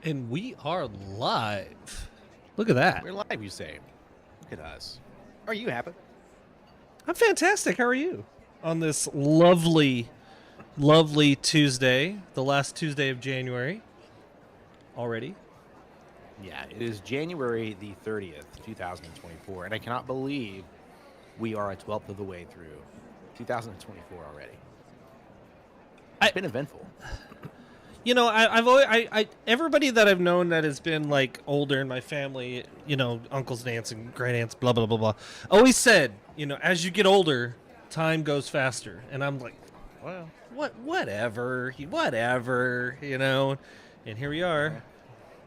And we are live. Look at that. We're live, you say. Look at us. Are you happy? I'm fantastic. How are you? On this lovely, lovely Tuesday, the last Tuesday of January already. Yeah, it is January the 30th, 2024, and I cannot believe we are a 12th of the way through 2024 already. It's been eventful. You know, I've always, everybody that I've known that has been like older in my family, you know, uncles and aunts and great aunts, blah blah blah blah, always said, you know, as you get older, time goes faster, and I'm like, well, whatever, you know, and here we are,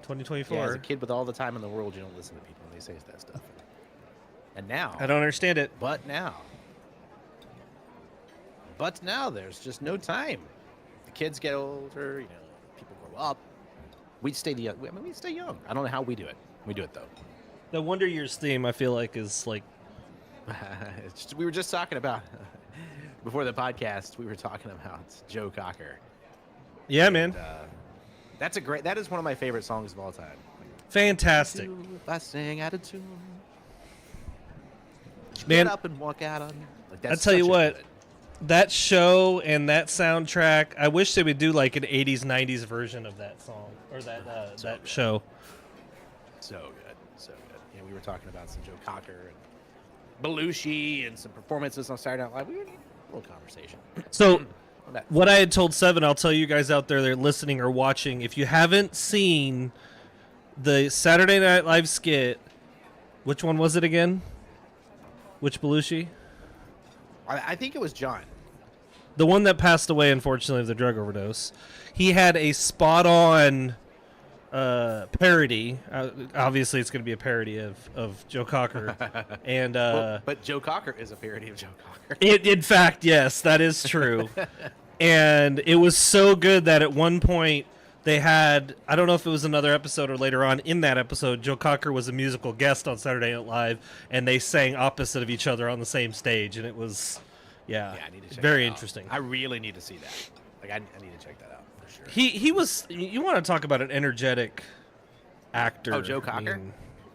2024. Yeah, as a kid with all the time in the world, you don't listen to people when they say that stuff. And now, I don't understand it. But now, there's just no time. The kids get older, you know. People grow up. We stay young. I don't know how we do it. We do it though. The Wonder Years theme, I feel like, is like. We were just talking about before the podcast. We were talking about Joe Cocker. Yeah, man. That is one of my favorite songs of all time. Fantastic. If I sing out of tune, man, get up and walk out on me. Like, I tell you what. That show and that soundtrack, I wish they would do like an 80s, 90s version of that song or that show. So good. Yeah, we were talking about some Joe Cocker and Belushi and some performances on Saturday Night Live. We were having a little conversation. So what I had told Seven, I'll tell you guys out there that are listening or watching, if you haven't seen the Saturday Night Live skit, which one was it again? Which Belushi? I think it was John. The one that passed away, unfortunately, of the drug overdose. He had a spot-on parody. Obviously, it's going to be a parody of Joe Cocker. And but Joe Cocker is a parody of Joe Cocker. In fact, yes, that is true. And it was so good that at one point they had, I don't know if it was another episode or later on in that episode, Joe Cocker was a musical guest on Saturday Night Live, and they sang opposite of each other on the same stage, and it was, I need to check very interesting. I really need to see that. Like, I need to check that out for sure. He was, you want to talk about an energetic actor. Oh, Joe Cocker?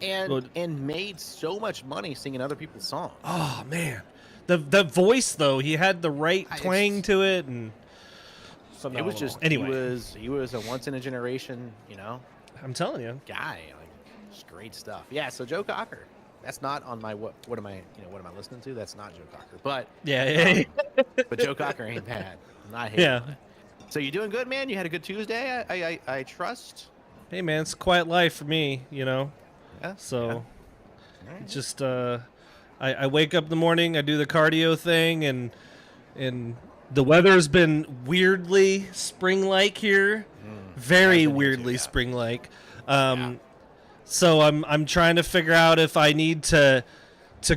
And made so much money singing other people's songs. Oh, man. The voice, though, he had the right twang to it, and... It was just anyway. He was a once in a generation, you know. I'm telling you, guy. Like, just great stuff. Yeah. So Joe Cocker. That's not on my what am I listening to? That's not Joe Cocker. But but Joe Cocker ain't bad. I'm not hating on it. So you doing good, man? You had a good Tuesday. I trust. Hey, man, it's a quiet life for me, you know. Yeah. So it's just I wake up in the morning, I do the cardio thing, and the weather's been weirdly spring-like here, very weirdly spring-like. So I'm trying to figure out if I need to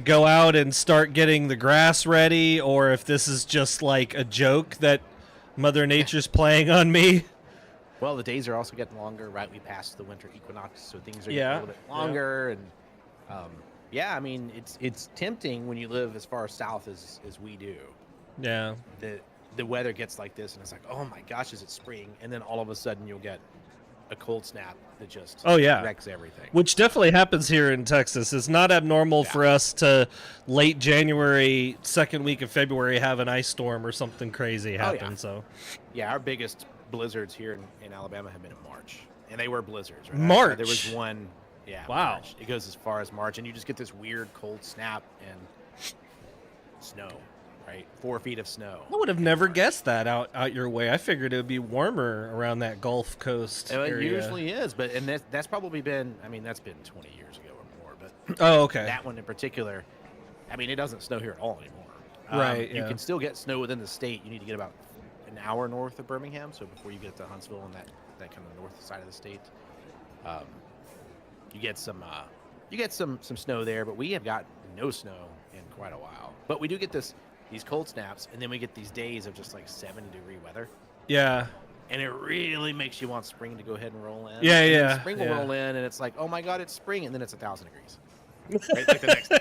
go out and start getting the grass ready, or if this is just like a joke that Mother Nature's playing on me. Well, the days are also getting longer, right? We passed the winter equinox, so things are getting a little bit longer, and I mean it's tempting when you live as far south as we do. Yeah. The weather gets like this, and it's like, oh my gosh, is it spring? And then all of a sudden you'll get a cold snap that just wrecks everything. Which definitely happens here in Texas. It's not abnormal for us to late January, second week of February have an ice storm or something crazy happen. So our biggest blizzards here in Alabama have been in March, and they were blizzards. Right? March. There was one. Yeah. Wow. March. It goes as far as March, and you just get this weird cold snap and snow. Right, 4 feet of snow. I would have never guessed that out your way. I figured it would be warmer around that Gulf Coast area. It usually is, but that's probably been. I mean, that's been 20 years ago or more. But okay, that one in particular. I mean, it doesn't snow here at all anymore. Right. You can still get snow within the state. You need to get about an hour north of Birmingham, so before you get to Huntsville and that kind of north side of the state, you get some snow there. But we have got no snow in quite a while. But we do get these cold snaps, and then we get these days of just like 70-degree weather. Yeah. And it really makes you want spring to go ahead and roll in. Yeah, and spring will roll in, and it's like, oh my God, it's spring, and then it's 1,000 degrees. Right? Like the next day.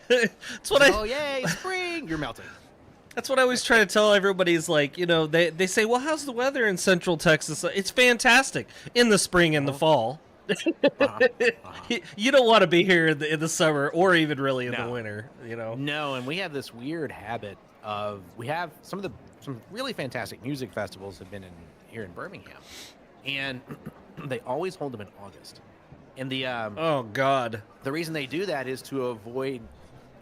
That's what Oh, yay, spring! You're melting. That's what I always try to tell everybody is like, they say, well, how's the weather in Central Texas? It's fantastic in the spring and the fall. You don't want to be here in the summer or even really in the winter, No, and we have this weird habit of we have some really fantastic music festivals have been here in Birmingham, and they always hold them in August. And oh God, the reason they do that is to avoid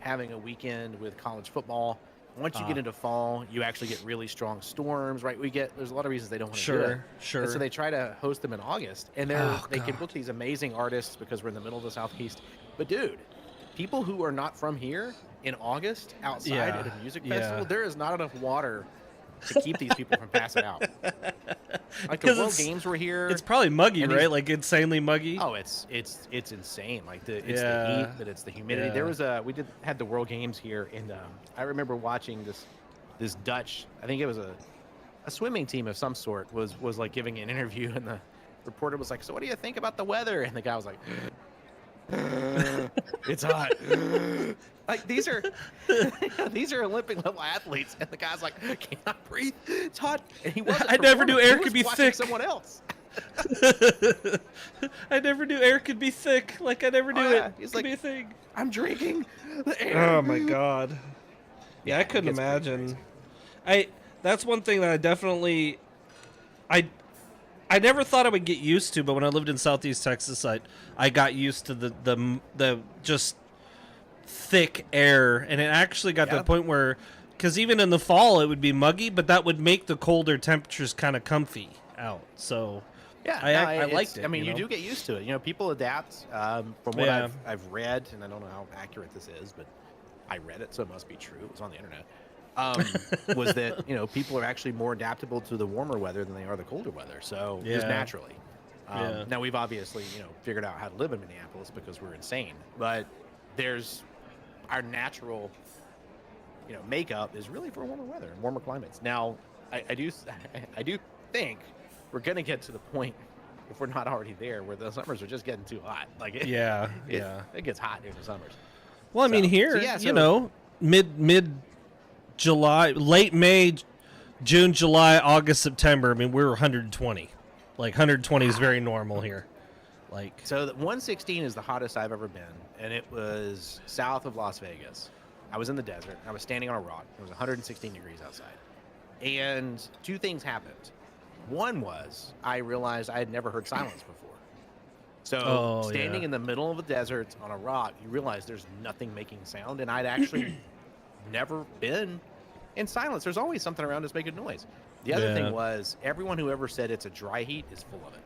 having a weekend with college football. Once you get into fall, you actually get really strong storms, right? There's a lot of reasons they don't want to do it. Sure. And so they try to host them in August, and they can book these amazing artists because we're in the middle of the Southeast. But dude, people who are not from here in August outside at a music festival, there is not enough water to keep these people from passing out. Like the World Games were here. It's probably muggy, right? Like insanely muggy. Oh, it's insane. Like the heat, but it's the humidity. There was had the World Games here, and I remember watching this Dutch. I think it was a swimming team of some sort was like giving an interview, and the reporter was like, "So what do you think about the weather?" And the guy was like, "It's hot." Like these are Olympic level athletes, and the guy's like, "I cannot breathe. It's hot." And he wasn't. I never knew air could be thick. Someone else. I never knew air could be thick. Like I never knew it He's could like, be a thing. I'm drinking the air. Oh my God. Yeah, I couldn't imagine. That's one thing that I definitely I never thought I would get used to, but when I lived in Southeast Texas, I got used to the just thick air, and it actually got to the point where, because even in the fall it would be muggy, but that would make the colder temperatures kind of comfy out. So I liked it. I mean, you do get used to it. People adapt. From what I've read, and I don't know how accurate this is, but I read it, so it must be true. It was on the internet. Was that people are actually more adaptable to the warmer weather than they are the colder weather. So just naturally. Now we've obviously figured out how to live in Minneapolis because we're insane. But there's our natural makeup is really for warmer weather and warmer climates. Now I do think we're gonna get to the point, if we're not already there, where the summers are just getting too hot. Like it gets hot during the summers. Well, I mean here mid July, late May, June, July, August, September. I mean, we're 120. Like 120 is very normal here. Like so, 116 is the hottest I've ever been, and it was south of Las Vegas. I was in the desert. I was standing on a rock. It was 116 degrees outside, and two things happened. One was I realized I had never heard silence before. So standing in the middle of a desert on a rock, you realize there's nothing making sound, and I'd actually never been in silence. There's always something around us making noise. The other thing was everyone who ever said it's a dry heat is full of it.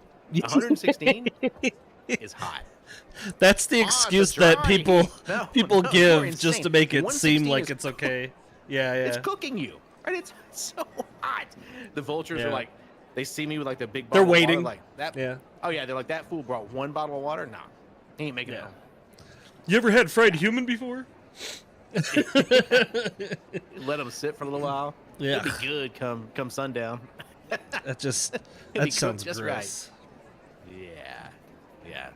116 is hot. That's the excuse that people give just to make it seem like it's okay. Yeah. It's cooking you, right? It's so hot. The vultures are like, they see me with like the big bottle. They're waiting. Of water, like that. Yeah. Oh yeah, they're like, that fool brought one bottle of water. Nah, he ain't making it home. You ever had fried human before? Let them sit for a little while. Yeah, it'd be good come sundown. that sounds just gross. Right. Yeah.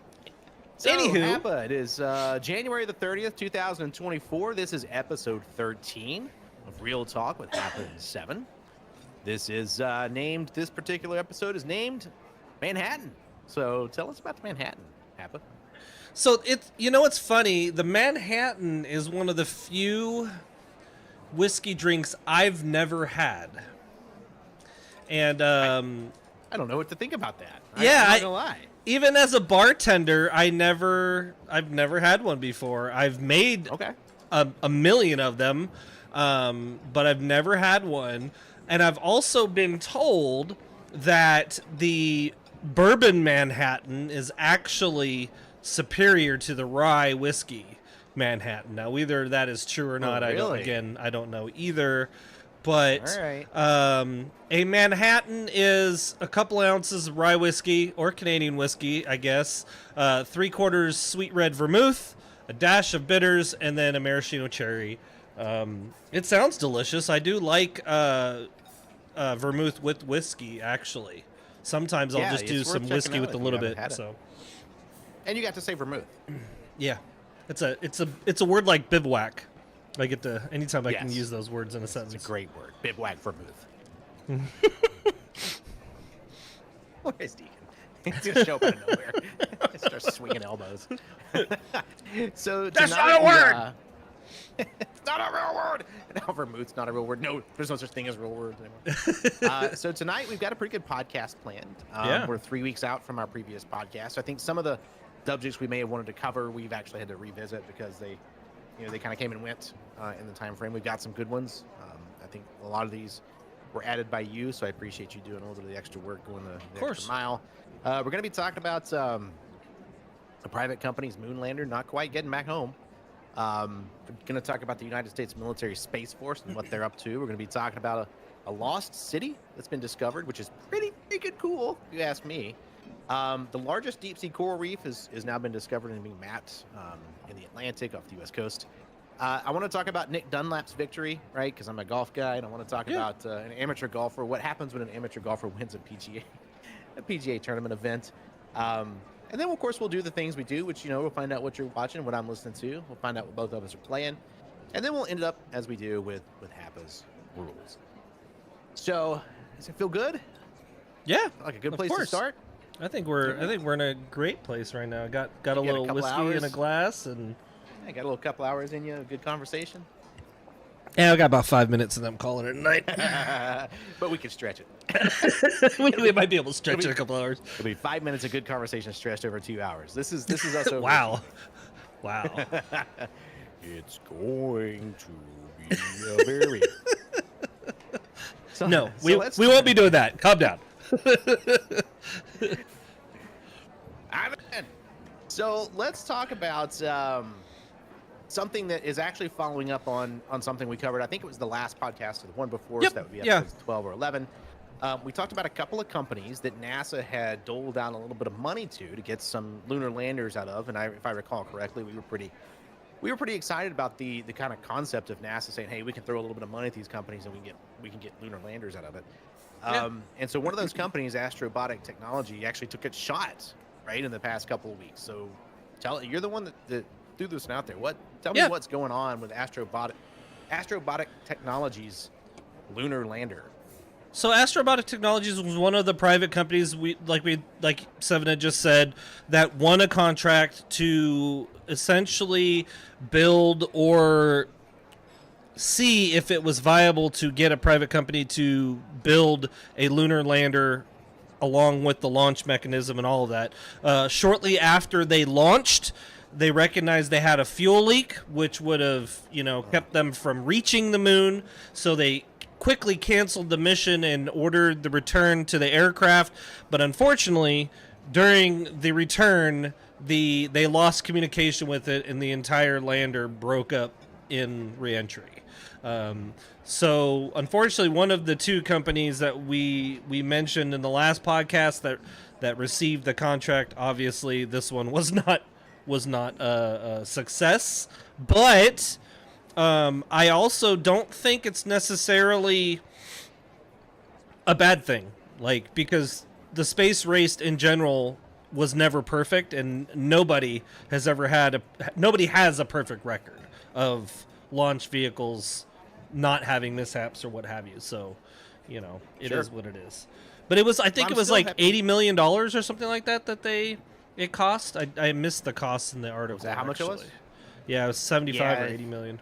So, anywho, Hapa, it is January the 30th, 2024. This is episode 13 of Real Talk with Hapa S3VYN. This is named. This particular episode is named Manhattan. So tell us about the Manhattan, Hapa. So it's funny. The Manhattan is one of the few whiskey drinks I've never had, and I don't know what to think about that. I'm not gonna lie. Even as a bartender, I've never had one before. I've made a million of them, but I've never had one. And I've also been told that the bourbon Manhattan is actually superior to the rye whiskey Manhattan. Now, either that is true or not. Really? I don't know either. But a Manhattan is a couple ounces of rye whiskey or Canadian whiskey, I guess. 3/4 sweet red vermouth, a dash of bitters, and then a maraschino cherry. It sounds delicious. I do like vermouth with whiskey, actually. Sometimes I'll just do some whiskey with a little bit. So. And you got to say vermouth. Yeah, it's a word like bivouac. I get to anytime I can use those words in a sentence. It's a great word. Bivouac vermouth. Where's Deacon? He's gonna show up out of nowhere. Starts swinging elbows. So that's not a word. It's not a real word. Now vermouth's not a real word. No, there's no such thing as real words anymore. So tonight we've got a pretty good podcast planned. We're 3 weeks out from our previous podcast. I think some of the subjects we may have wanted to cover, we've actually had to revisit because they kind of came and went in the time frame. We've got some good ones. I think a lot of these were added by you, so I appreciate you doing a little bit of the extra work, going the extra mile. We're going to be talking about a private company's moon lander not quite getting back home. We're going to talk about the United States Military Space Force and what they're up to. We're going to be talking about a lost city that's been discovered, which is pretty freaking cool, if you ask me. The largest deep-sea coral reef has now been discovered and being mapped in the Atlantic off the U.S. coast. I want to talk about Nick Dunlap's victory, right? Because I'm a golf guy, and I want to talk about an amateur golfer. What happens when an amateur golfer wins a PGA tournament event? And then, of course, we'll do the things we do, which, we'll find out what you're watching, what I'm listening to. We'll find out what both of us are playing. And then we'll end up, as we do, with Hapa's rules. So, does it feel good? Yeah. Like a good place to start? I think we're in a great place right now. Got a little whiskey in a glass, and I got a little couple hours in you, a good conversation. Yeah, I got about 5 minutes, and I'm calling it a night. But we can stretch it. we might be able to stretch it a couple hours. It'll be 5 minutes of good conversation stretched over 2 hours. This is us over. Wow. It's going to be a very. No, we won't be doing that. Calm down. So let's talk about something that is actually following up on something we covered. I think it was the last podcast or the one before, so that would be episodes 12 or 11. We talked about a couple of companies that NASA had doled out a little bit of money to get some lunar landers out of, and if I recall correctly, we were pretty excited about the kind of concept of NASA saying, hey, we can throw a little bit of money at these companies and we can get lunar landers out of it. And so one of those companies, Astrobotic Technology, actually took its shot right in the past couple of weeks. So you're the one that threw this out there. Tell me what's going on with Astrobotic Technology's lunar lander. So Astrobotic Technologies was one of the private companies like Seven had just said, that won a contract to essentially build or see if it was viable to get a private company to build a lunar lander along with the launch mechanism and all of that. Shortly after they launched, they recognized they had a fuel leak, which would have, kept them from reaching the moon. So they quickly canceled the mission and ordered the return to the aircraft. But unfortunately, during the return, they lost communication with it, and the entire lander broke up in reentry. So unfortunately, one of the two companies that we mentioned in the last podcast that received the contract, obviously this one was not a success. But I also don't think it's necessarily a bad thing, because the space race in general was never perfect, and nobody has a perfect record of launch vehicles not having mishaps or what have you. So, it is what it is. But I think it was like $80 million or something like that it cost. I missed the cost in the article. Was that how much it was? Yeah, it was 75 or 80 million.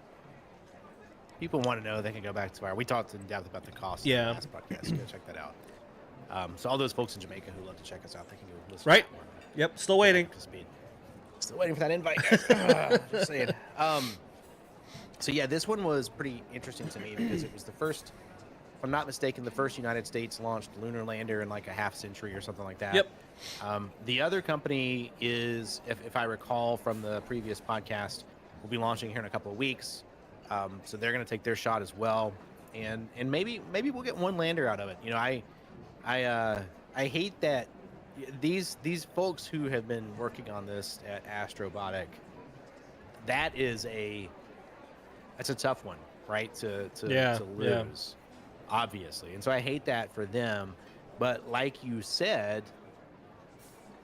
People want to know, they can go back to we talked in depth about the cost in the last podcast. Go check that out. So all those folks in Jamaica who love to check us out, they can go listen. Right. Yep. Still waiting. Still waiting for that invite. Just saying. So yeah, this one was pretty interesting to me because it was the first, if I'm not mistaken, the first United States launched lunar lander in like a half century or something like that. Yep. The other company is, if I recall from the previous podcast, will be launching here in a couple of weeks. So they're going to take their shot as well, and maybe we'll get one lander out of it. I hate that these folks who have been working on this at Astrobotic, that's a tough one, right? To lose, obviously. And so I hate that for them. But like you said,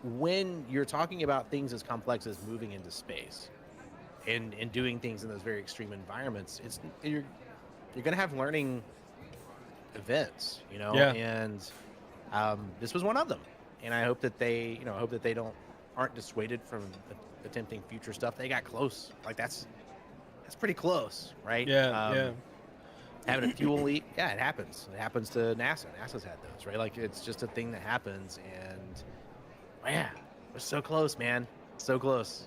when you're talking about things as complex as moving into space, and doing things in those very extreme environments, you're going to have learning events, Yeah. and this was one of them. And I hope that they, aren't dissuaded from attempting future stuff. They got close. Like that's pretty close, right? Yeah. Having a fuel leak, yeah, it happens. It happens to NASA. NASA's had those, right? Like it's just a thing that happens, and man, we're so close, man, so close.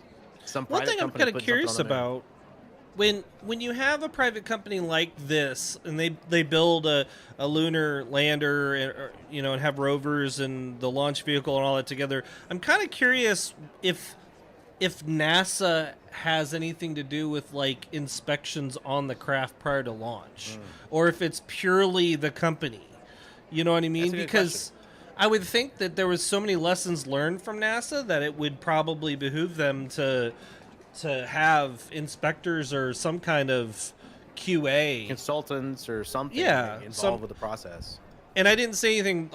One thing I'm kind of curious about, when you have a private company like this, and they build a lunar lander, and have rovers and the launch vehicle and all that together, I'm kind of curious if NASA has anything to do with like inspections on the craft prior to launch, or if it's purely the company. You know what I mean? Because I would think that there was so many lessons learned from NASA that it would probably behoove them to have inspectors or some kind of QA consultants or something involved with the process. And I didn't say anything.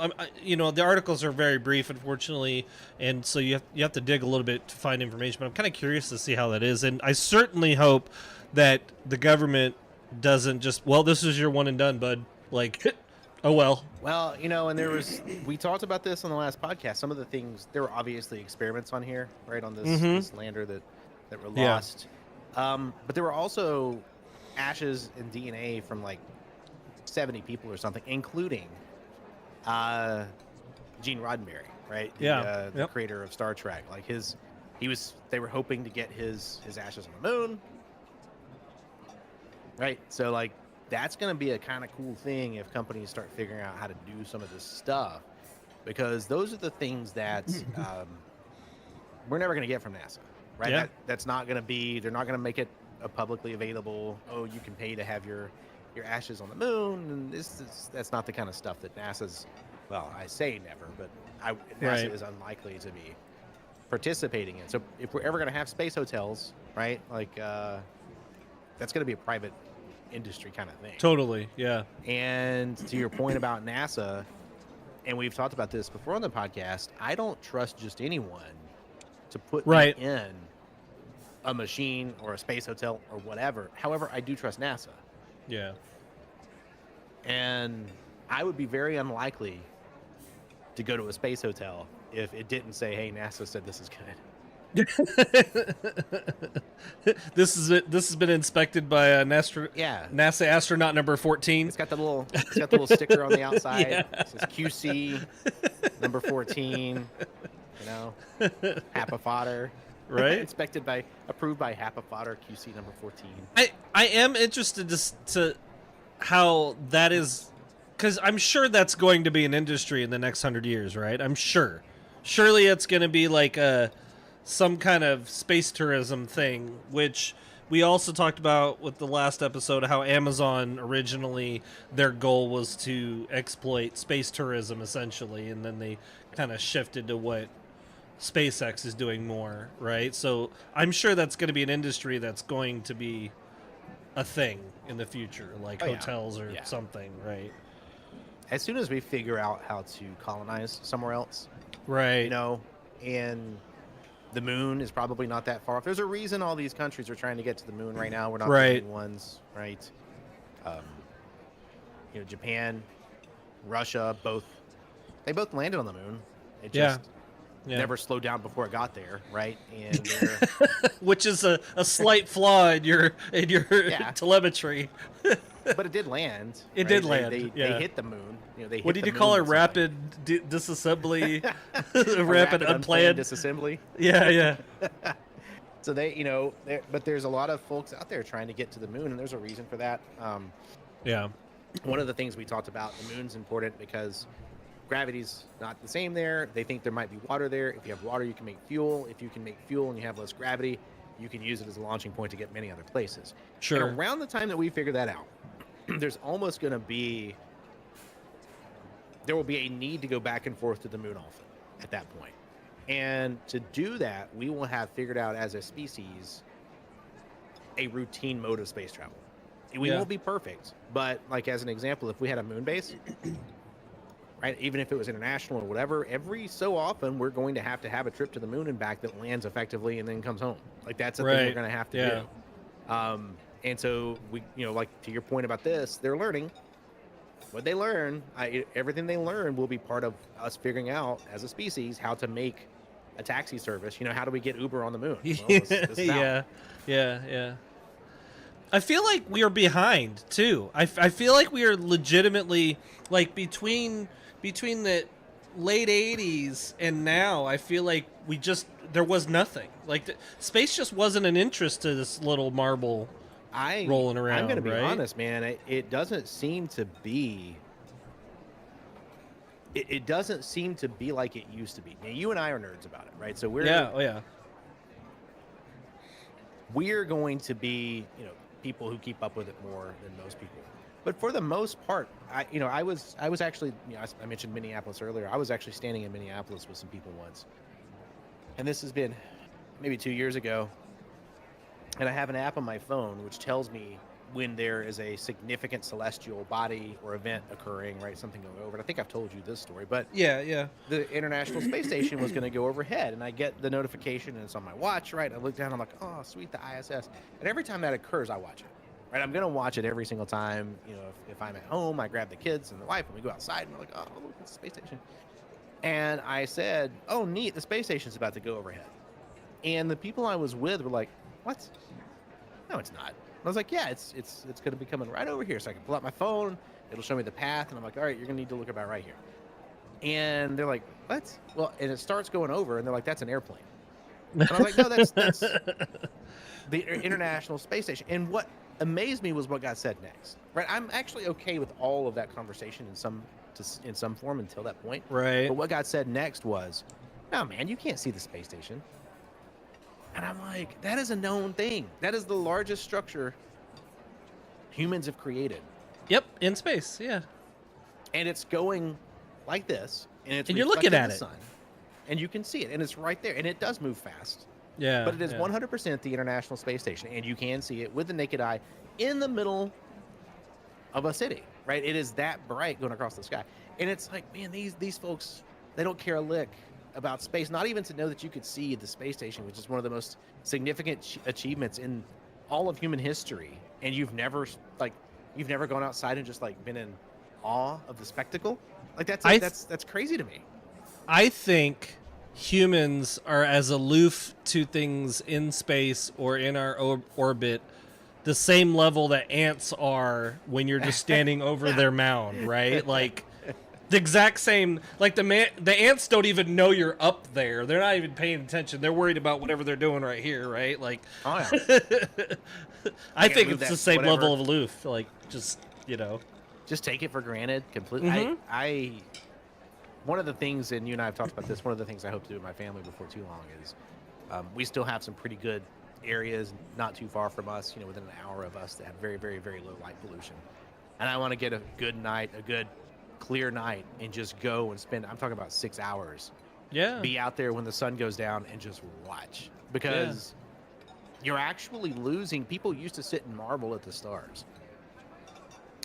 The articles are very brief, unfortunately, and so you have to dig a little bit to find information. But I'm kind of curious to see how that is, and I certainly hope that the government doesn't just, well, this is your one and done, bud. Like, oh well. Well, and we talked about this on the last podcast. Some of the things, there were obviously experiments on here, right, on this lander that were lost. But there were also ashes and DNA from like 70 people or something, including Gene Roddenberry, right? The creator of Star Trek. Like they were hoping to get his ashes on the moon, right? So like that's going to be a kind of cool thing if companies start figuring out how to do some of this stuff, because those are the things that we're never going to get from NASA, right? Yeah. That's not going to be. They're not going to make it publicly available. Oh, you can pay to have your ashes on the moon, and that's not the kind of stuff that NASA's, well, I say never, but NASA is unlikely to be participating in. So if we're ever going to have space hotels, right, like that's going to be a private industry kind of thing. Totally, yeah. And to your point about NASA, and we've talked about this before on the podcast, I don't trust just anyone to put me in a machine or a space hotel or whatever. However, I do trust NASA. Yeah. And I would be very unlikely to go to a space hotel if it didn't say, hey, NASA said this is good. This has been inspected by a NASA astronaut number 14. It's got the little sticker on the outside. Yeah. It says QC number 14. Hapa fodder. Right. Approved by Hapa fodder QC number 14. I am interested to how that is, because I'm sure that's going to be an industry in the next 100 years, right? I'm sure. Surely it's going to be like some kind of space tourism thing, which we also talked about with the last episode, how Amazon originally, their goal was to exploit space tourism essentially, and then they kind of shifted to what SpaceX is doing more, right? So I'm sure that's going to be an industry that's going to be a thing in the future, like hotels or something, right? As soon as we figure out how to colonize somewhere else, right? And the moon is probably not that far off. There's a reason all these countries are trying to get to the moon right now. We're not the only ones, right? Japan, Russia, they both landed on the moon. It just never slowed down before it got there, right? And which is a slight flaw in your telemetry. But it did land. It did land. They hit the moon. What did you call it? Rapid disassembly, rapid unplanned disassembly. Yeah. So but there's a lot of folks out there trying to get to the moon, and there's a reason for that. One of the things we talked about, the moon's important because gravity's not the same there. They think there might be water there. If you have water, you can make fuel. If you can make fuel and you have less gravity, you can use it as a launching point to get many other places. Sure. And around the time that we figure that out, there will be a need to go back and forth to the moon often at that point. And to do that, we will have figured out as a species a routine mode of space travel. We won't be perfect, but like as an example, if we had a moon base, right? Even if it was international or whatever, every so often we're going to have a trip to the moon and back that lands effectively and then comes home. Like that's a thing we're going to have to do. And so we, like to your point about this, they're learning. What they learn, everything they learn will be part of us figuring out as a species how to make a taxi service. How do we get Uber on the moon? Well, Yeah. I feel like we are behind too. I feel like we are legitimately like between the late 80s and now. I feel like there was nothing. Like space just wasn't an interest to this little marble rolling around. I'm going to be right? honest, man. It doesn't seem to be. It doesn't seem to be like it used to be. Now, you and I are nerds about it, right? So we're we're going to be, people who keep up with it more than most people. But for the most part, I was actually, I mentioned Minneapolis earlier. I was actually standing in Minneapolis with some people once, and this has been maybe 2 years ago. And I have an app on my phone which tells me when there is a significant celestial body or event occurring, right? Something going over. And I think I've told you this story, but yeah. The International Space Station was going to go overhead, and I get the notification, and it's on my watch, right? I look down, I'm like, oh, sweet, the ISS. And every time that occurs, I watch it, right? I'm going to watch it every single time. If I'm at home, I grab the kids and the wife, and we go outside, and we're like, oh, look, it's the space station. And I said, oh, neat, the space station's about to go overhead. And the people I was with were like, what? No, it's not. I was like, yeah, it's going to be coming right over here. So I can pull out my phone. It'll show me the path. And I'm like, all right, you're going to need to look about right here. And they're like, what? Well, and it starts going over, and they're like, that's an airplane. And I'm like, no, that's the International Space Station. And what amazed me was what got said next. Right? I'm actually okay with all of that conversation in some form until that point. Right. But what got said next was, no, man, you can't see the space station. And I'm like, that is a known thing. That is the largest structure humans have created. Yep, in space, yeah. And it's going like this, and you're looking at the sun, and you can see it, and it's right there, and it does move fast. Yeah. But it is 100% the International Space Station, and you can see it with the naked eye in the middle of a city, right? It is that bright going across the sky. And it's like, man, these folks, they don't care a lick about space, not even to know that you could see the space station, which is one of the most significant achievements in all of human history, and you've never gone outside and just like been in awe of the spectacle. Like that's crazy to me. I think humans are as aloof to things in space or in our orbit the same level that ants are when you're just standing over their mound, right? Like the exact same. Like the ants don't even know you're up there. They're not even paying attention. They're worried about whatever they're doing right here, right? Like, oh, yeah. I think it's the same level of aloof. Like, just take it for granted completely. Mm-hmm. One of the things, and you and I have talked about this, one of the things I hope to do with my family before too long is we still have some pretty good areas not too far from us, within an hour of us, that have very, very, very low light pollution. And I want to get a good night, a good clear night, and just go and spend, I'm talking about 6 hours. Yeah. Be out there when the sun goes down and just watch. Because you're actually losing. People used to sit and marvel at the stars.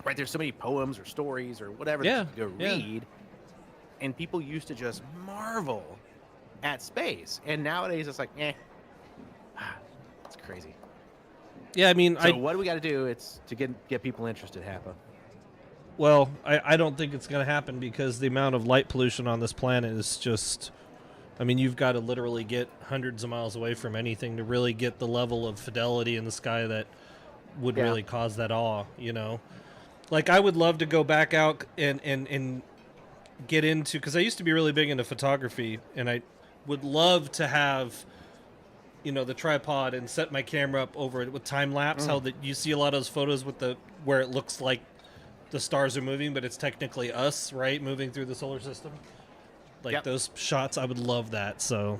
Right? There's so many poems or stories or whatever that you can go read. And people used to just marvel at space. And nowadays it's like, it's crazy. Yeah, I mean, so what do we got to do? It's to get people interested, Hapa. Well, I don't think it's going to happen because the amount of light pollution on this planet is just... I mean, you've got to literally get hundreds of miles away from anything to really get the level of fidelity in the sky that would really cause that awe, Like, I would love to go back out and get into... Because I used to be really big into photography, and I would love to have... the tripod and set my camera up over it with time lapse. How that you see a lot of those photos with where it looks like the stars are moving, but it's technically us, right, moving through the solar system. Like those shots, I would love that. So,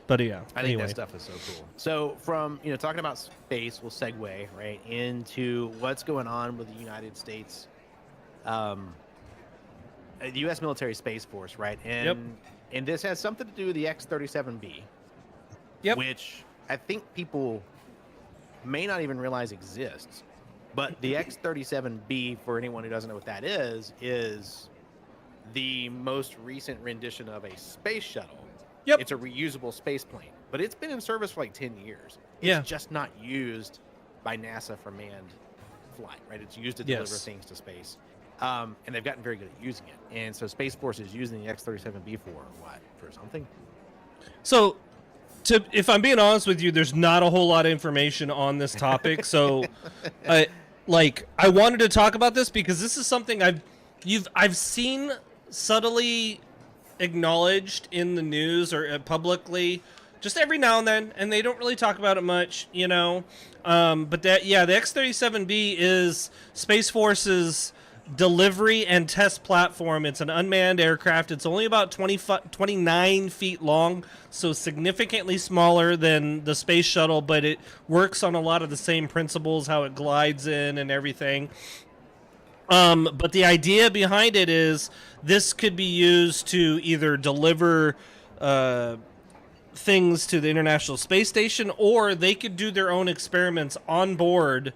but yeah, I think that stuff is so cool. So from talking about space, we'll segue right into what's going on with the United States, the U.S. military space force, right? And this has something to do with the X-37B. Yep. Which I think people may not even realize exists. But the X-37B, for anyone who doesn't know what that is the most recent rendition of a space shuttle. Yep. It's a reusable space plane, but it's been in service for like 10 years. Yeah. It's just not used by NASA for manned flight, right? It's used to deliver things to space. And they've gotten very good at using it. And so Space Force is using the X-37B for what? For something? So, if I'm being honest with you, there's not a whole lot of information on this topic. So, I wanted to talk about this because this is something I've seen subtly acknowledged in the news or publicly, just every now and then, and they don't really talk about it much, you know. But the X-37B is Space Force's delivery and test platform. It's an unmanned aircraft. It's only about 29 feet long, so significantly smaller than the space shuttle, but it works on a lot of the same principles, how it glides in and everything. But the idea behind it is this could be used to either deliver things to the International Space Station, or they could do their own experiments on board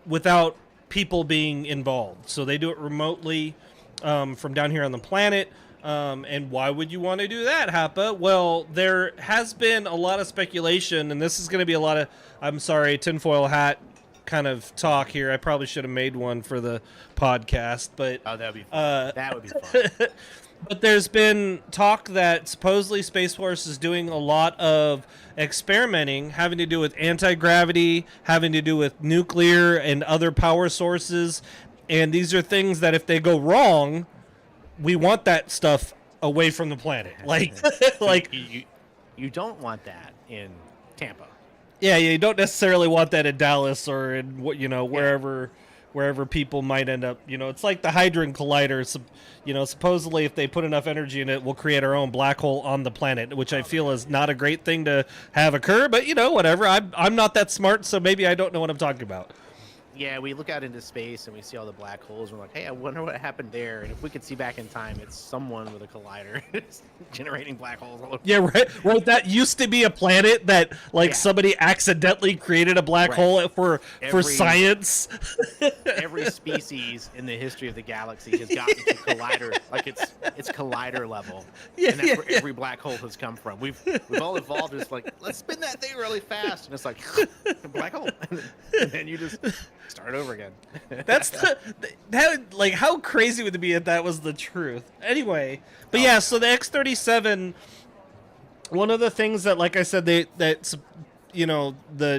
without people being involved. So they do it remotely from down here on the planet. And why would you want to do that, Hapa? Well, there has been a lot of speculation, and this is going to be a lot of, I'm sorry, tinfoil hat kind of talk here. I probably should have made one for the podcast, but that'd be fun. That would be fun. But there's been talk that supposedly Space Force is doing a lot of experimenting having to do with anti-gravity, having to do with nuclear and other power sources. And these are things that if they go wrong, we want that stuff away from the planet. You don't want that in Tampa. Yeah, you don't necessarily want that in Dallas or in wherever people might end up. You know, it's like the Hadron Collider. You know, supposedly if they put enough energy in it, we'll create our own black hole on the planet, which I feel is not a great thing to have occur. But, you know, whatever. I'm not that smart, so maybe I don't know what I'm talking about. Yeah, we look out into space and we see all the black holes. And we're like, hey, I wonder what happened there. And if we could see back in time, it's someone with a collider generating black holes all over. Yeah, right. That used to be a planet that, somebody accidentally created a black hole for science. Every species in the history of the galaxy has gotten to collider, it's collider level. And that's where every black hole has come from. We've all evolved as let's spin that thing really fast, and it's like a black hole, and then you just start over again. That's how crazy would it be if that was the truth? Anyway, but so the X-37, one of the things that, like I said, the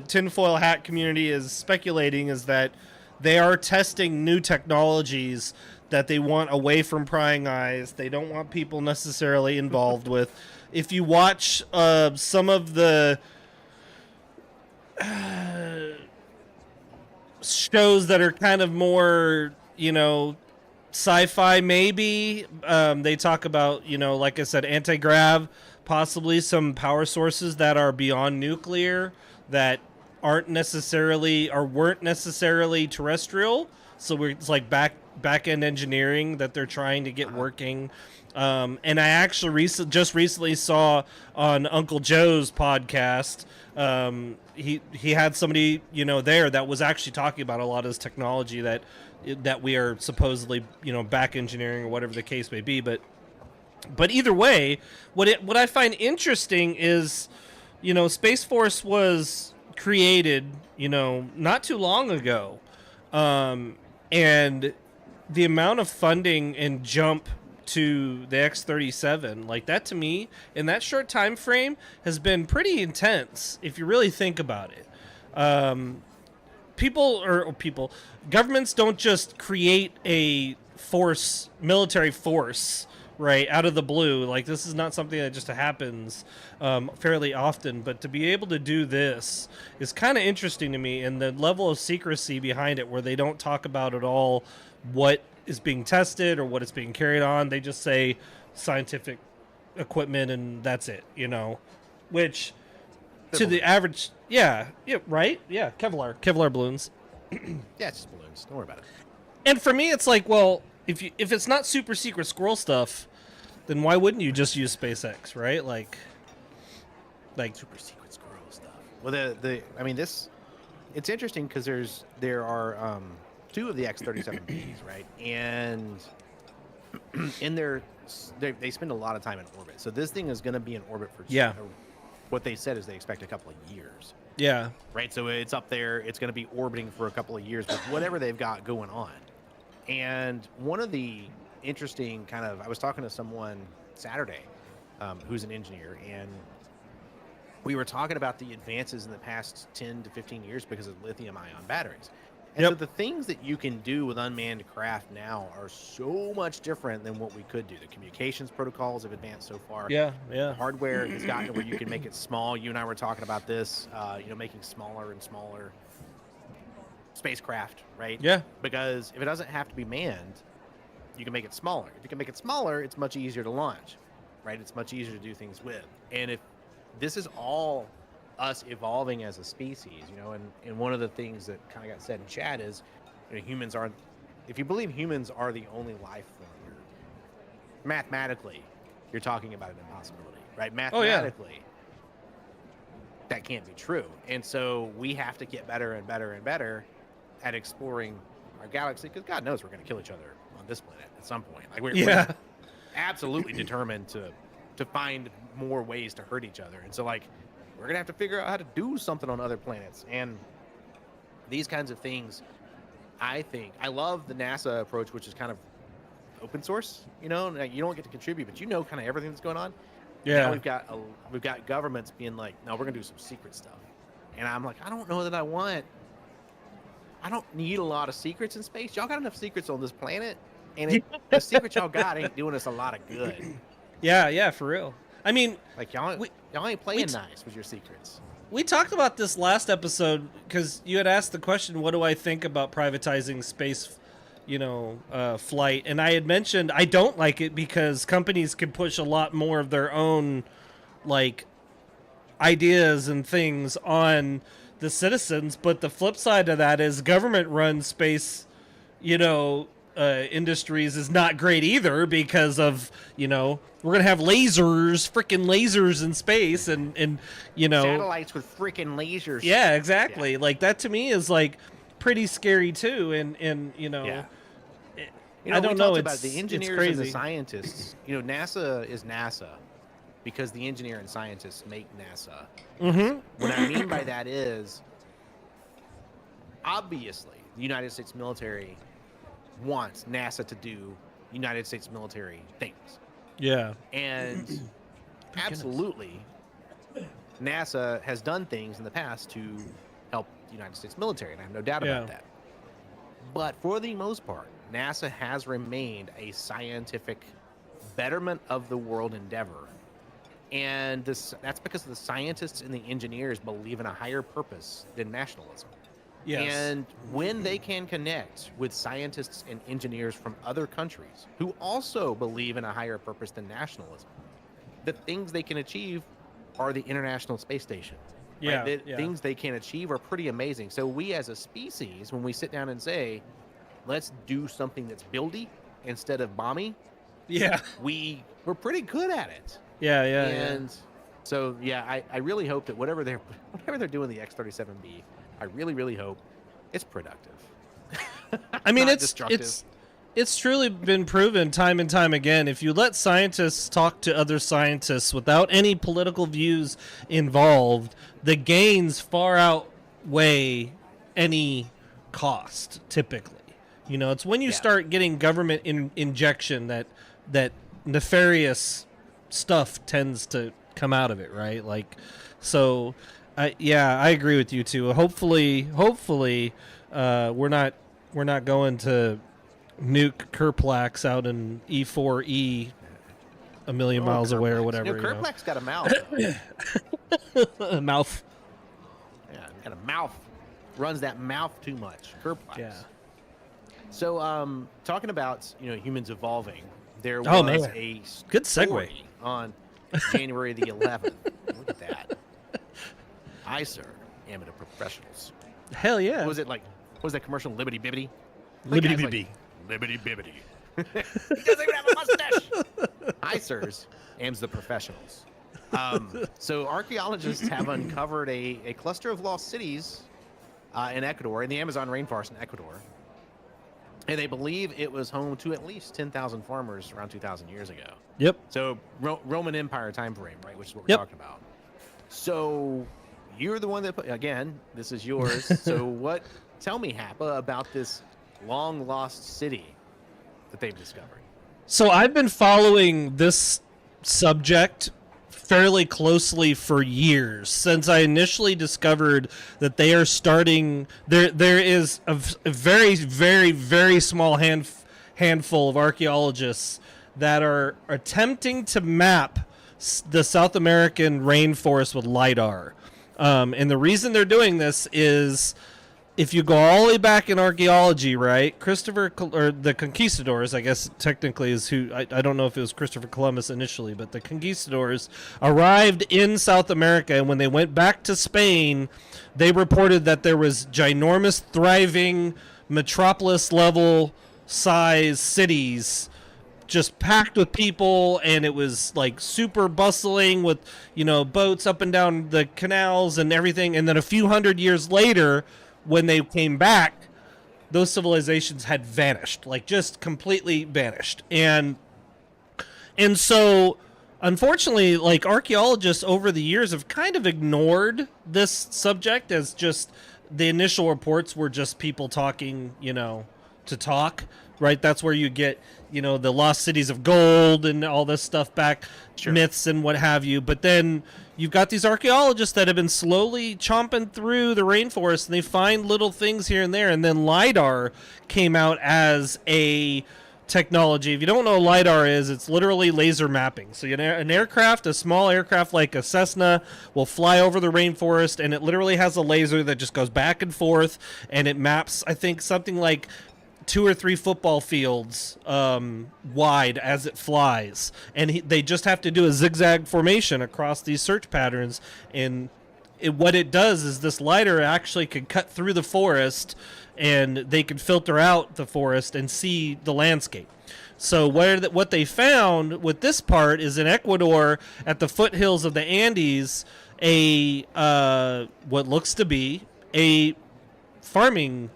tinfoil hat community is speculating is that they are testing new technologies that they want away from prying eyes. They don't want people necessarily involved with. If you watch some of the shows that are kind of more, sci-fi maybe, they talk about, like I said, anti-grav, possibly some power sources that are beyond nuclear that weren't necessarily terrestrial. So it's like back-end engineering that they're trying to get working. And I actually just recently saw on Uncle Joe's podcast, he had somebody there that was actually talking about a lot of this technology that we are supposedly back engineering or whatever the case may be. But either way, what I find interesting is Space Force was created not too long ago, and the amount of funding and jump to the X-37, like that, to me, in that short time frame, has been pretty intense if you really think about it. Governments don't just create a military force, right, out of the blue. Like, this is not something that just happens fairly often, but to be able to do this is kind of interesting to me, and the level of secrecy behind it, where they don't talk about at all what is being tested or what is being carried on. They just say scientific equipment and that's it, which to the average, right? Yeah, Kevlar balloons. Yeah, it's just balloons. Don't worry about it. And for me, it's like, well, if it's not super secret squirrel stuff, then why wouldn't you just use SpaceX, right? Like super secret squirrel stuff. Well, it's interesting because there are two of the X-37Bs, right? And in they spend a lot of time in orbit. So this thing is going to be in orbit for what they said is they expect a couple of years. Yeah. Right. So it's up there. It's going to be orbiting for a couple of years with whatever they've got going on. And one of the interesting I was talking to someone Saturday who's an engineer, and we were talking about the advances in the past 10 to 15 years because of lithium-ion batteries. And so the things that you can do with unmanned craft now are so much different than what we could do. The communications protocols have advanced so far. The hardware has gotten to where you can make it small. You and I were talking about this, making smaller and smaller spacecraft, right? Yeah. Because if it doesn't have to be manned, you can make it smaller. If you can make it smaller, it's much easier to launch, right? It's much easier to do things with. And if this is all us evolving as a species, and one of the things that kind of got said in chat is, humans aren't, if you believe humans are the only life form, mathematically, you're talking about an impossibility, right? Mathematically, that can't be true. And so we have to get better and better and better at exploring our galaxy, because God knows we're going to kill each other on this planet at some point. Like we're absolutely determined to find more ways to hurt each other. And so we're going to have to figure out how to do something on other planets. And these kinds of things, I love the NASA approach, which is kind of open source, you don't get to contribute, but kind of everything that's going on. Yeah. Now we've got governments being like, no, we're going to do some secret stuff. And I'm like, I don't know that I don't need a lot of secrets in space. Y'all got enough secrets on this planet, and the secrets y'all got ain't doing us a lot of good. Yeah, for real. I mean, y'all ain't playing nice with your secrets. We talked about this last episode because you had asked the question, what do I think about privatizing space, flight? And I had mentioned I don't like it because companies can push a lot more of their own, ideas and things on the citizens. But the flip side of that is government-run space, industries is not great either because of, we're going to have freaking lasers in space and satellites with freaking lasers. Yeah, exactly. Yeah. That to me is pretty scary too. And I don't know. About the engineers and the scientists, NASA is NASA because the engineer and scientists make NASA. Mm-hmm. What I mean by that is, obviously, the United States military wants NASA to do United States military things. Yeah. And absolutely, NASA has done things in the past to help the United States military, and I have no doubt about that. But for the most part, NASA has remained a scientific betterment of the world endeavor. And that's because the scientists and the engineers believe in a higher purpose than nationalism. Yes. And when they can connect with scientists and engineers from other countries who also believe in a higher purpose than nationalism, the things they can achieve are the International Space Station. Yeah, right? Things they can achieve are pretty amazing. So we as a species, when we sit down and say, let's do something that's buildy instead of bomby, we're pretty good at it. And so I really hope that whatever they're doing the X-37B, I really, really hope it's productive. I mean, it's truly been proven time and time again. If you let scientists talk to other scientists without any political views involved, the gains far outweigh any cost, typically. It's when you start getting government injection that nefarious stuff tends to come out of it, right? I agree with you too. Hopefully, we're not going to nuke Kerplax out in E4E a million miles away or whatever. Kerplax got a mouth. A mouth. Yeah, got a mouth. Runs that mouth too much. Kerplax. Yeah. So, talking about humans evolving, there was a good segue on January the 11th. Look at that. I, sir, am at a professionals. Hell yeah. What was it like? What was that commercial? Libbity Bibbity? Libbity Bibbity. Libbity Bibbity. He doesn't even have a mustache. I, sirs, am's the professionals. So archaeologists have uncovered a cluster of lost cities in Ecuador, in the Amazon rainforest in Ecuador. And they believe it was home to at least 10,000 farmers around 2,000 years ago. Yep. So Roman Empire time frame, right? Which is what we're talking about. So you're the one that again, this is yours. So tell me, Hapa, about this long lost city that they've discovered. So I've been following this subject fairly closely for years, since I initially discovered that they are starting there is a very, very, very small handful of archaeologists that are attempting to map the South American rainforest with LiDAR. And the reason they're doing this is, if you go all the way back in archaeology, right, or the conquistadors, I guess technically is who, I don't know if it was Christopher Columbus initially, but the conquistadors arrived in South America, and when they went back to Spain, they reported that there was ginormous, thriving, metropolis-level size cities just packed with people, and it was like super bustling with, boats up and down the canals and everything. And then a few hundred years later, when they came back, those civilizations had vanished, like just completely vanished. And so, unfortunately, like, archaeologists over the years have kind of ignored this subject, as just the initial reports were just people talking, to talk, right? That's where you get, the lost cities of gold and all this stuff back, sure, myths and what have you. But then you've got these archaeologists that have been slowly chomping through the rainforest, and they find little things here and there. And then LiDAR came out as a technology. If you don't know what LiDAR is, it's literally laser mapping. So an aircraft, a small aircraft like a Cessna, will fly over the rainforest, and it literally has a laser that just goes back and forth, and it maps, I think, something like 2 or 3 football fields wide as it flies, and they just have to do a zigzag formation across these search patterns. And what it does is this LiDAR actually can cut through the forest, and they can filter out the forest and see the landscape. So what they found with this part is in Ecuador, at the foothills of the Andes, what looks to be a farming,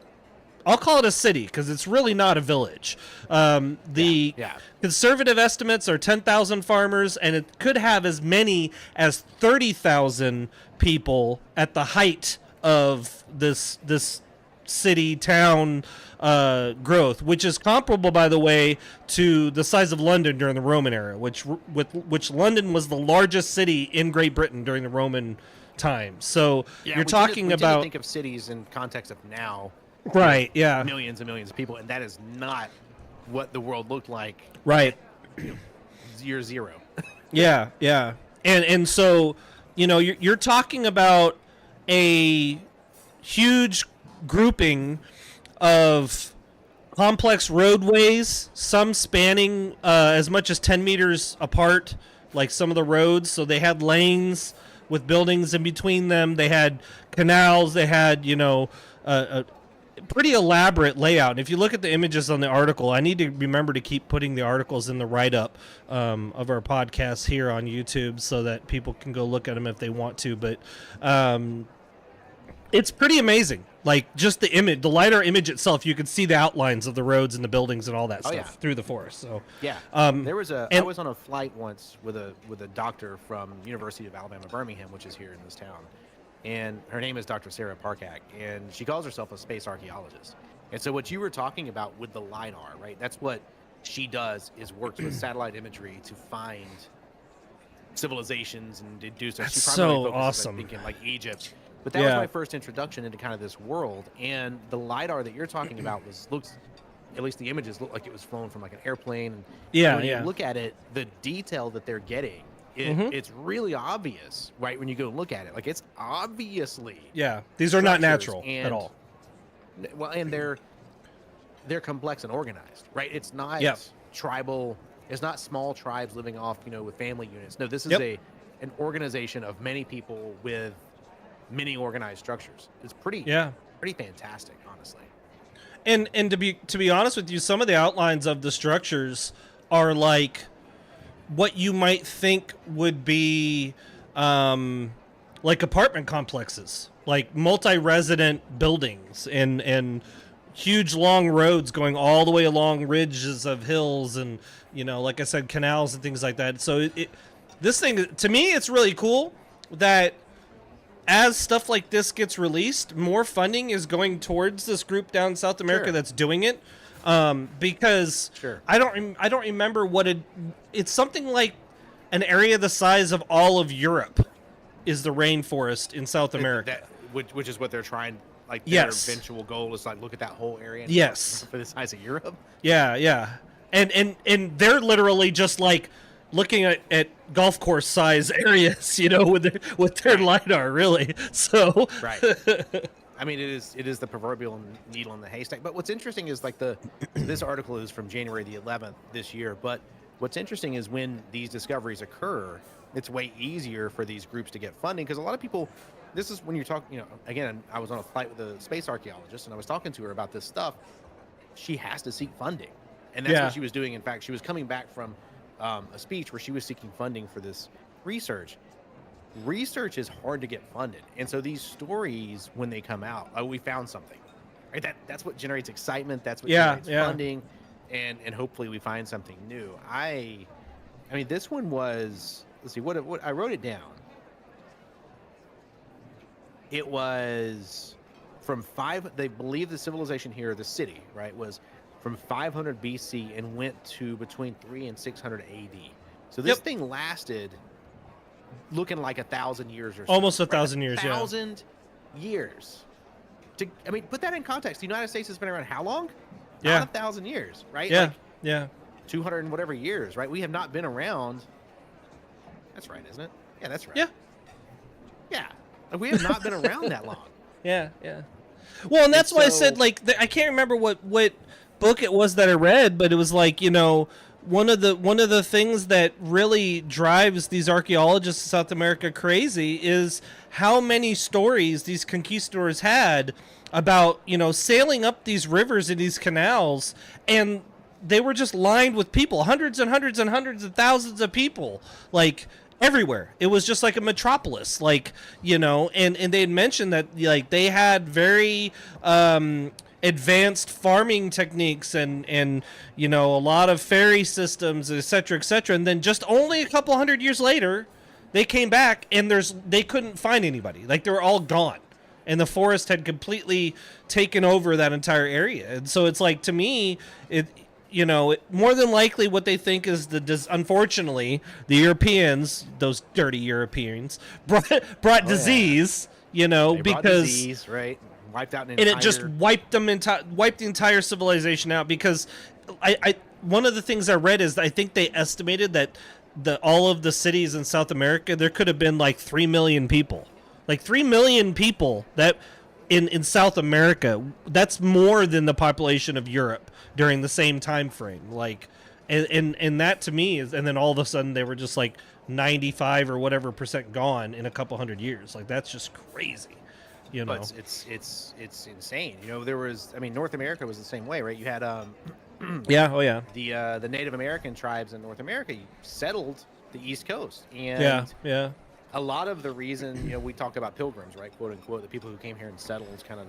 I'll call it a city because it's really not a village. The conservative estimates are 10,000 farmers, and it could have as many as 30,000 people at the height of this city town growth, which is comparable, by the way, to the size of London during the Roman era, which London was the largest city in Great Britain during the Roman time. So you're talking about, think of cities in context of now. Right, yeah. Millions and millions of people, and that is not what the world looked like. Right. Year zero. Yeah. And so, you're talking about a huge grouping of complex roadways, some spanning as much as 10 meters apart, like some of the roads. So they had lanes with buildings in between them. They had canals. They had, a pretty elaborate layout. And if you look at the images on the article, I need to remember to keep putting the articles in the write-up of our podcast here on YouTube so that people can go look at them if they want to. But it's pretty amazing. Like, just the image, the LiDAR image itself, you can see the outlines of the roads and the buildings and all that stuff through the forest. So yeah, there was I was on a flight once with a doctor from University of Alabama, Birmingham, which is here in this town. And her name is Dr. Sarah Parkak, and she calls herself a space archaeologist. And so what you were talking about with the LiDAR, right? That's what she does, is works with satellite imagery to find civilizations and do stuff. That's she primarily so focuses, awesome. I think, in like Egypt. But that was my first introduction into kind of this world. And the LiDAR that you're talking about looks, at least the images look like it was flown from like an airplane. And when you look at it, the detail that they're getting, it's really obvious, right? When you go look at it, like, it's obviously these are not natural at all. Well, and they're complex and organized, right? It's not tribal. It's not small tribes living off, with family units. No, this is an organization of many people with many organized structures. It's pretty fantastic, honestly. And to be honest with you, some of the outlines of the structures are like what you might think would be like apartment complexes, like multi-resident buildings and huge long roads going all the way along ridges of hills and, you know, like I said, canals and things like that. So this thing, to me, it's really cool that as stuff like this gets released, more funding is going towards this group down in South America that's doing it. Because I don't remember what it's something like an area the size of all of Europe is the rainforest in South America. Which is what they're trying. Like their eventual goal is like look at that whole area. And for the size of Europe. Yeah. And they're literally just like looking at golf course size areas, you know, with their LiDAR, really. So right. I mean, it is the proverbial needle in the haystack. But what's interesting is like this article is from January the 11th this year. But what's interesting is when these discoveries occur, it's way easier for these groups to get funding because a lot of people. This is when you're talking. You know, again, I was on a flight with a space archaeologist, and I was talking to her about this stuff. She has to seek funding, and that's what she was doing. In fact, she was coming back from a speech where she was seeking funding for this research. Research is hard to get funded, and so these stories, when they come out, we found something, right? That's what generates excitement. That's what generates funding, and hopefully we find something new. I mean, this one was. Let's see what I wrote it down. It was from they believe the civilization here, the city, right, was from 500 BC and went to between 300 and 600 AD. So this thing lasted looking like 1,000 years or so. Almost 1,000 years, 1,000 years. I mean, put that in context. The United States has been around how long? Not 1,000 years, right? Yeah, like 200 and whatever years, right? We have not been around. That's right, isn't it? Yeah, that's right. Yeah. We have not been around that long. Yeah. Well, and that's why I said, like, I can't remember what book it was that I read, but it was like, you know, one of the things that really drives these archaeologists in South America crazy is how many stories these conquistadors had about, you know, sailing up these rivers and these canals, and they were just lined with people, hundreds and hundreds and hundreds of thousands of people, like, everywhere. It was just like a metropolis, like, you know, and they had mentioned that, like, they had very advanced farming techniques and you know, a lot of ferry systems, etc., and then just only a couple hundred years later they came back and they couldn't find anybody. Like, they were all gone and the forest had completely taken over that entire area. And so it's like, to me, you know, more than likely what they think is unfortunately, the Europeans, those dirty Europeans, brought disease, you know, because disease, right? Wiped out and it just wiped the entire civilization out. Because one of the things I read is I think they estimated that all of the cities in South America, there could have been like 3 million people, like 3 million people that in South America. That's more than the population of Europe during the same time frame. Like, and that to me is, and then all of a sudden they were just like 95 or whatever % gone in a couple hundred years. Like, that's just crazy, you know. But it's insane. You know, there was, I mean, North America was the same way, right? You had the Native American tribes in North America settled the East Coast, and a lot of the reason, you know, we talk about pilgrims, right, quote unquote, the people who came here and settled, is kind of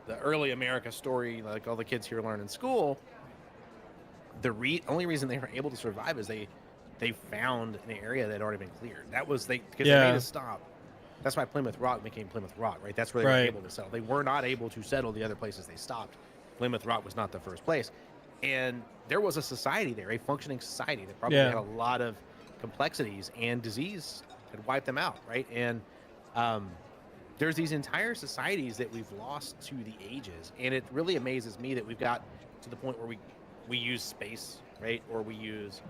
the early America story, like all the kids here learn in school. The only reason they were able to survive is they found an area that had already been cleared. That was because they made a stop. That's why Plymouth Rock became Plymouth Rock, right? That's where they were able to settle. They were not able to settle the other places they stopped. Plymouth Rock was not the first place. And there was a society there, a functioning society that probably had a lot of complexities, and disease had wiped them out, right? And there's these entire societies that we've lost to the ages, and it really amazes me that we've got to the point where we use space, right, or we use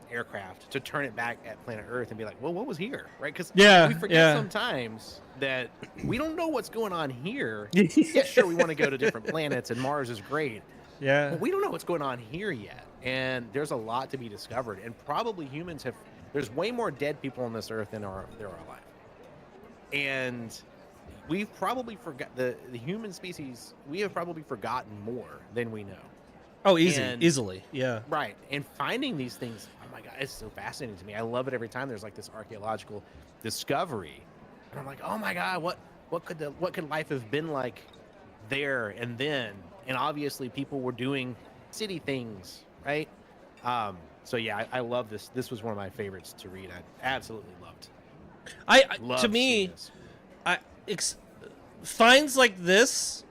aircraft to turn it back at planet Earth and be like, well, what was here, right? Because we forget sometimes that we don't know what's going on here. Yeah, sure, we want to go to different planets, and Mars is great. Yeah, but we don't know what's going on here yet, and there's a lot to be discovered. And probably humans there's way more dead people on this Earth than there are alive, and we've probably forgot the human species. We have probably forgotten more than we know. Oh, easily, yeah. Right, and finding these things, oh my God, it's so fascinating to me. I love it every time there's like this archaeological discovery, and I'm like, oh my God, what could life have been like there and then, and obviously people were doing city things, right? So yeah, I love this. This was one of my favorites to read. I absolutely loved. To me, finds like this,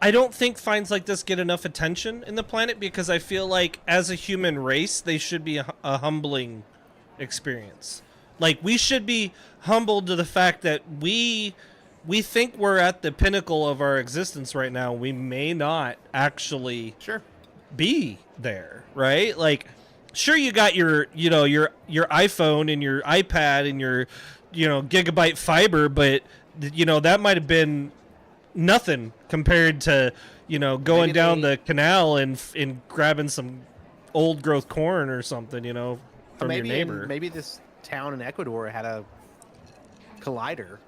I don't think finds like this get enough attention in the planet, because I feel like as a human race, they should be a humbling experience. Like, we should be humbled to the fact that we think we're at the pinnacle of our existence right now. We may not actually be there, right? Like, sure, you got your iPhone and your iPad and your gigabyte fiber, but that might have been nothing compared to going down the canal and grabbing some old growth corn or something from your neighbor. Maybe this town in Ecuador had a collider,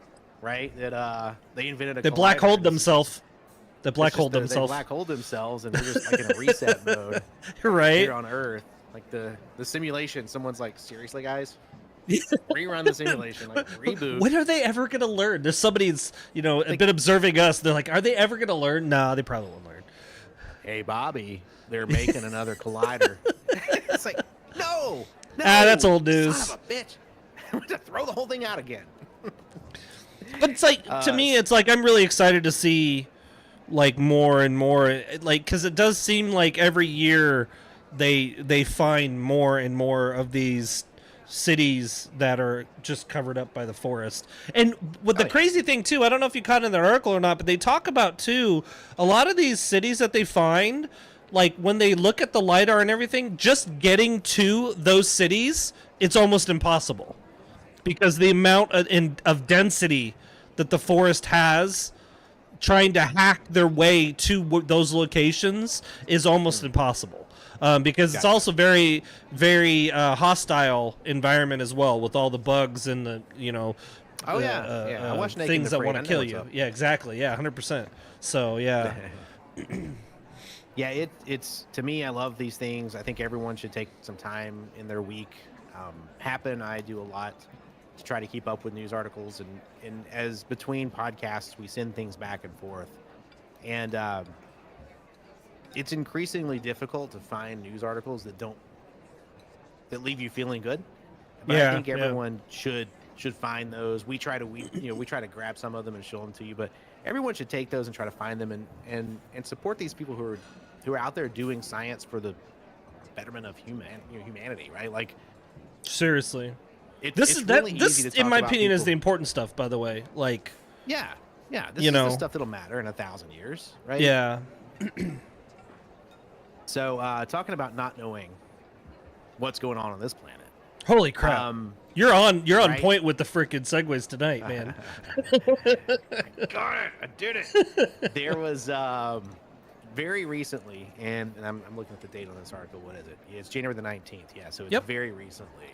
right? That they invented a they collider. Black holed themselves. They black holed They themselves. black holed themselves, and they're just like in a reset mode, right? Here on Earth, like the simulation. Someone's like, seriously, guys. Rerun the simulation, like reboot. When are they ever gonna learn? There's somebody's been observing us. They're like, are they ever gonna learn? No, they probably won't learn. Hey, Bobby, they're making another collider. It's like, no, that's old news. Son of a bitch. I'm gonna throw the whole thing out again. But it's like, to me, it's like I'm really excited to see like more and more, like, because it does seem like every year they find more and more of these cities that are just covered up by the forest. And with the crazy thing too, I don't know if you caught in the article or not, but they talk about too, a lot of these cities that they find, like when they look at the LiDAR and everything, just getting to those cities, it's almost impossible, because the amount of density that the forest has, trying to hack their way to those locations is almost impossible. Because it's also very, very hostile environment as well, with all the bugs and the I watched Naked things and that want to kill Afraid. you. Yeah, exactly. Yeah, 100%. So yeah. Yeah, it's to me, I love these things. I think everyone should take some time in their week. Hapa and I do a lot to try to keep up with news articles, and as between podcasts, we send things back and forth. And it's increasingly difficult to find news articles that leave you feeling good. But I think everyone should find those. We try to grab some of them and show them to you, but everyone should take those and try to find them and support these people who are out there doing science for the betterment of humanity, right? Like, seriously. This in my opinion, is the important stuff, by the way. Like, this is the stuff that'll matter in 1,000 years, right? Yeah. So, talking about not knowing what's going on this planet. Holy crap! You're on right? point with the freaking segues tonight, man. Got it! I did it. There was very recently, and I'm looking at the date on this article. What is it? It's January the 19th. Yeah, so it's very recently.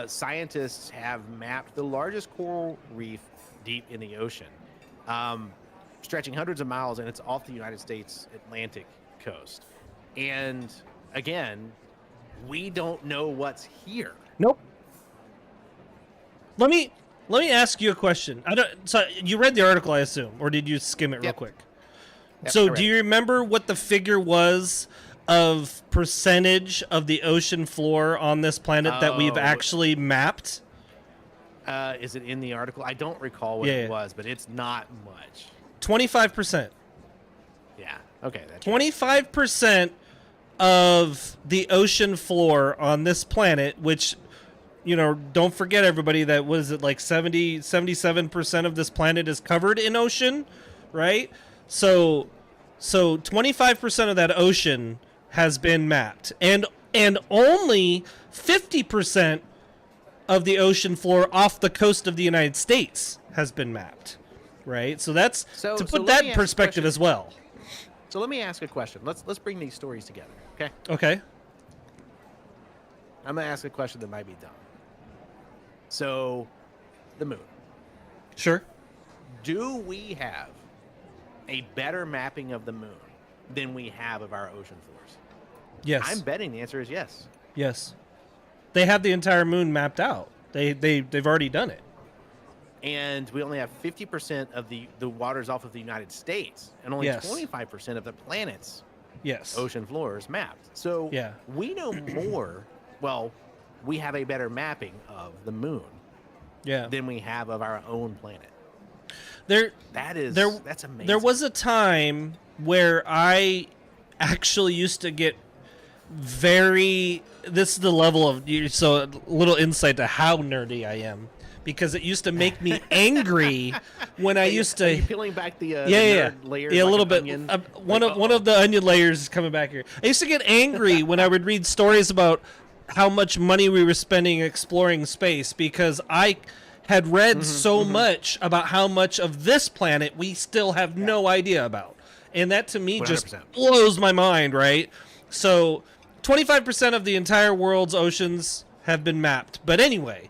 Scientists have mapped the largest coral reef deep in the ocean, stretching hundreds of miles, and it's off the United States Atlantic coast. And again, we don't know what's here. Nope. Let me ask you a question. So you read the article, I assume, or did you skim it real quick? Yep, so do you remember what the figure was of percentage of the ocean floor on this planet that we've actually mapped? Is it in the article? I don't recall what it was, but it's not much. 25%. Yeah. Okay. 25% of the ocean floor on this planet, which, don't forget, everybody, that was it like 77% of this planet is covered in ocean, right? So 25% of that ocean has been mapped, and only 50% of the ocean floor off the coast of the United States has been mapped, right? So that's to put that in perspective as well. So let me ask a question. Let's bring these stories together, okay? Okay. I'm gonna ask a question that might be dumb. So, the moon. Sure. Do we have a better mapping of the moon than we have of our ocean floors? Yes. I'm betting the answer is yes. Yes. They have the entire moon mapped out. They've already done it. And we only have 50% of the waters off of the United States, and only 25% of the planet's ocean floor is mapped. So we know more. Well, we have a better mapping of the moon than we have of our own planet. That's amazing. There was a time where I actually used to get this is the level of, so a little insight to how nerdy I am, because it used to make me angry when I used to. Are you peeling back the nerd layers? Yeah, like a little bit. Onion? One of the onion layers is coming back here. I used to get angry when I would read stories about how much money we were spending exploring space, because I had read so much about how much of this planet we still have no idea about. And that to me 100%. Just blows my mind, right? So 25% of the entire world's oceans have been mapped. But anyway,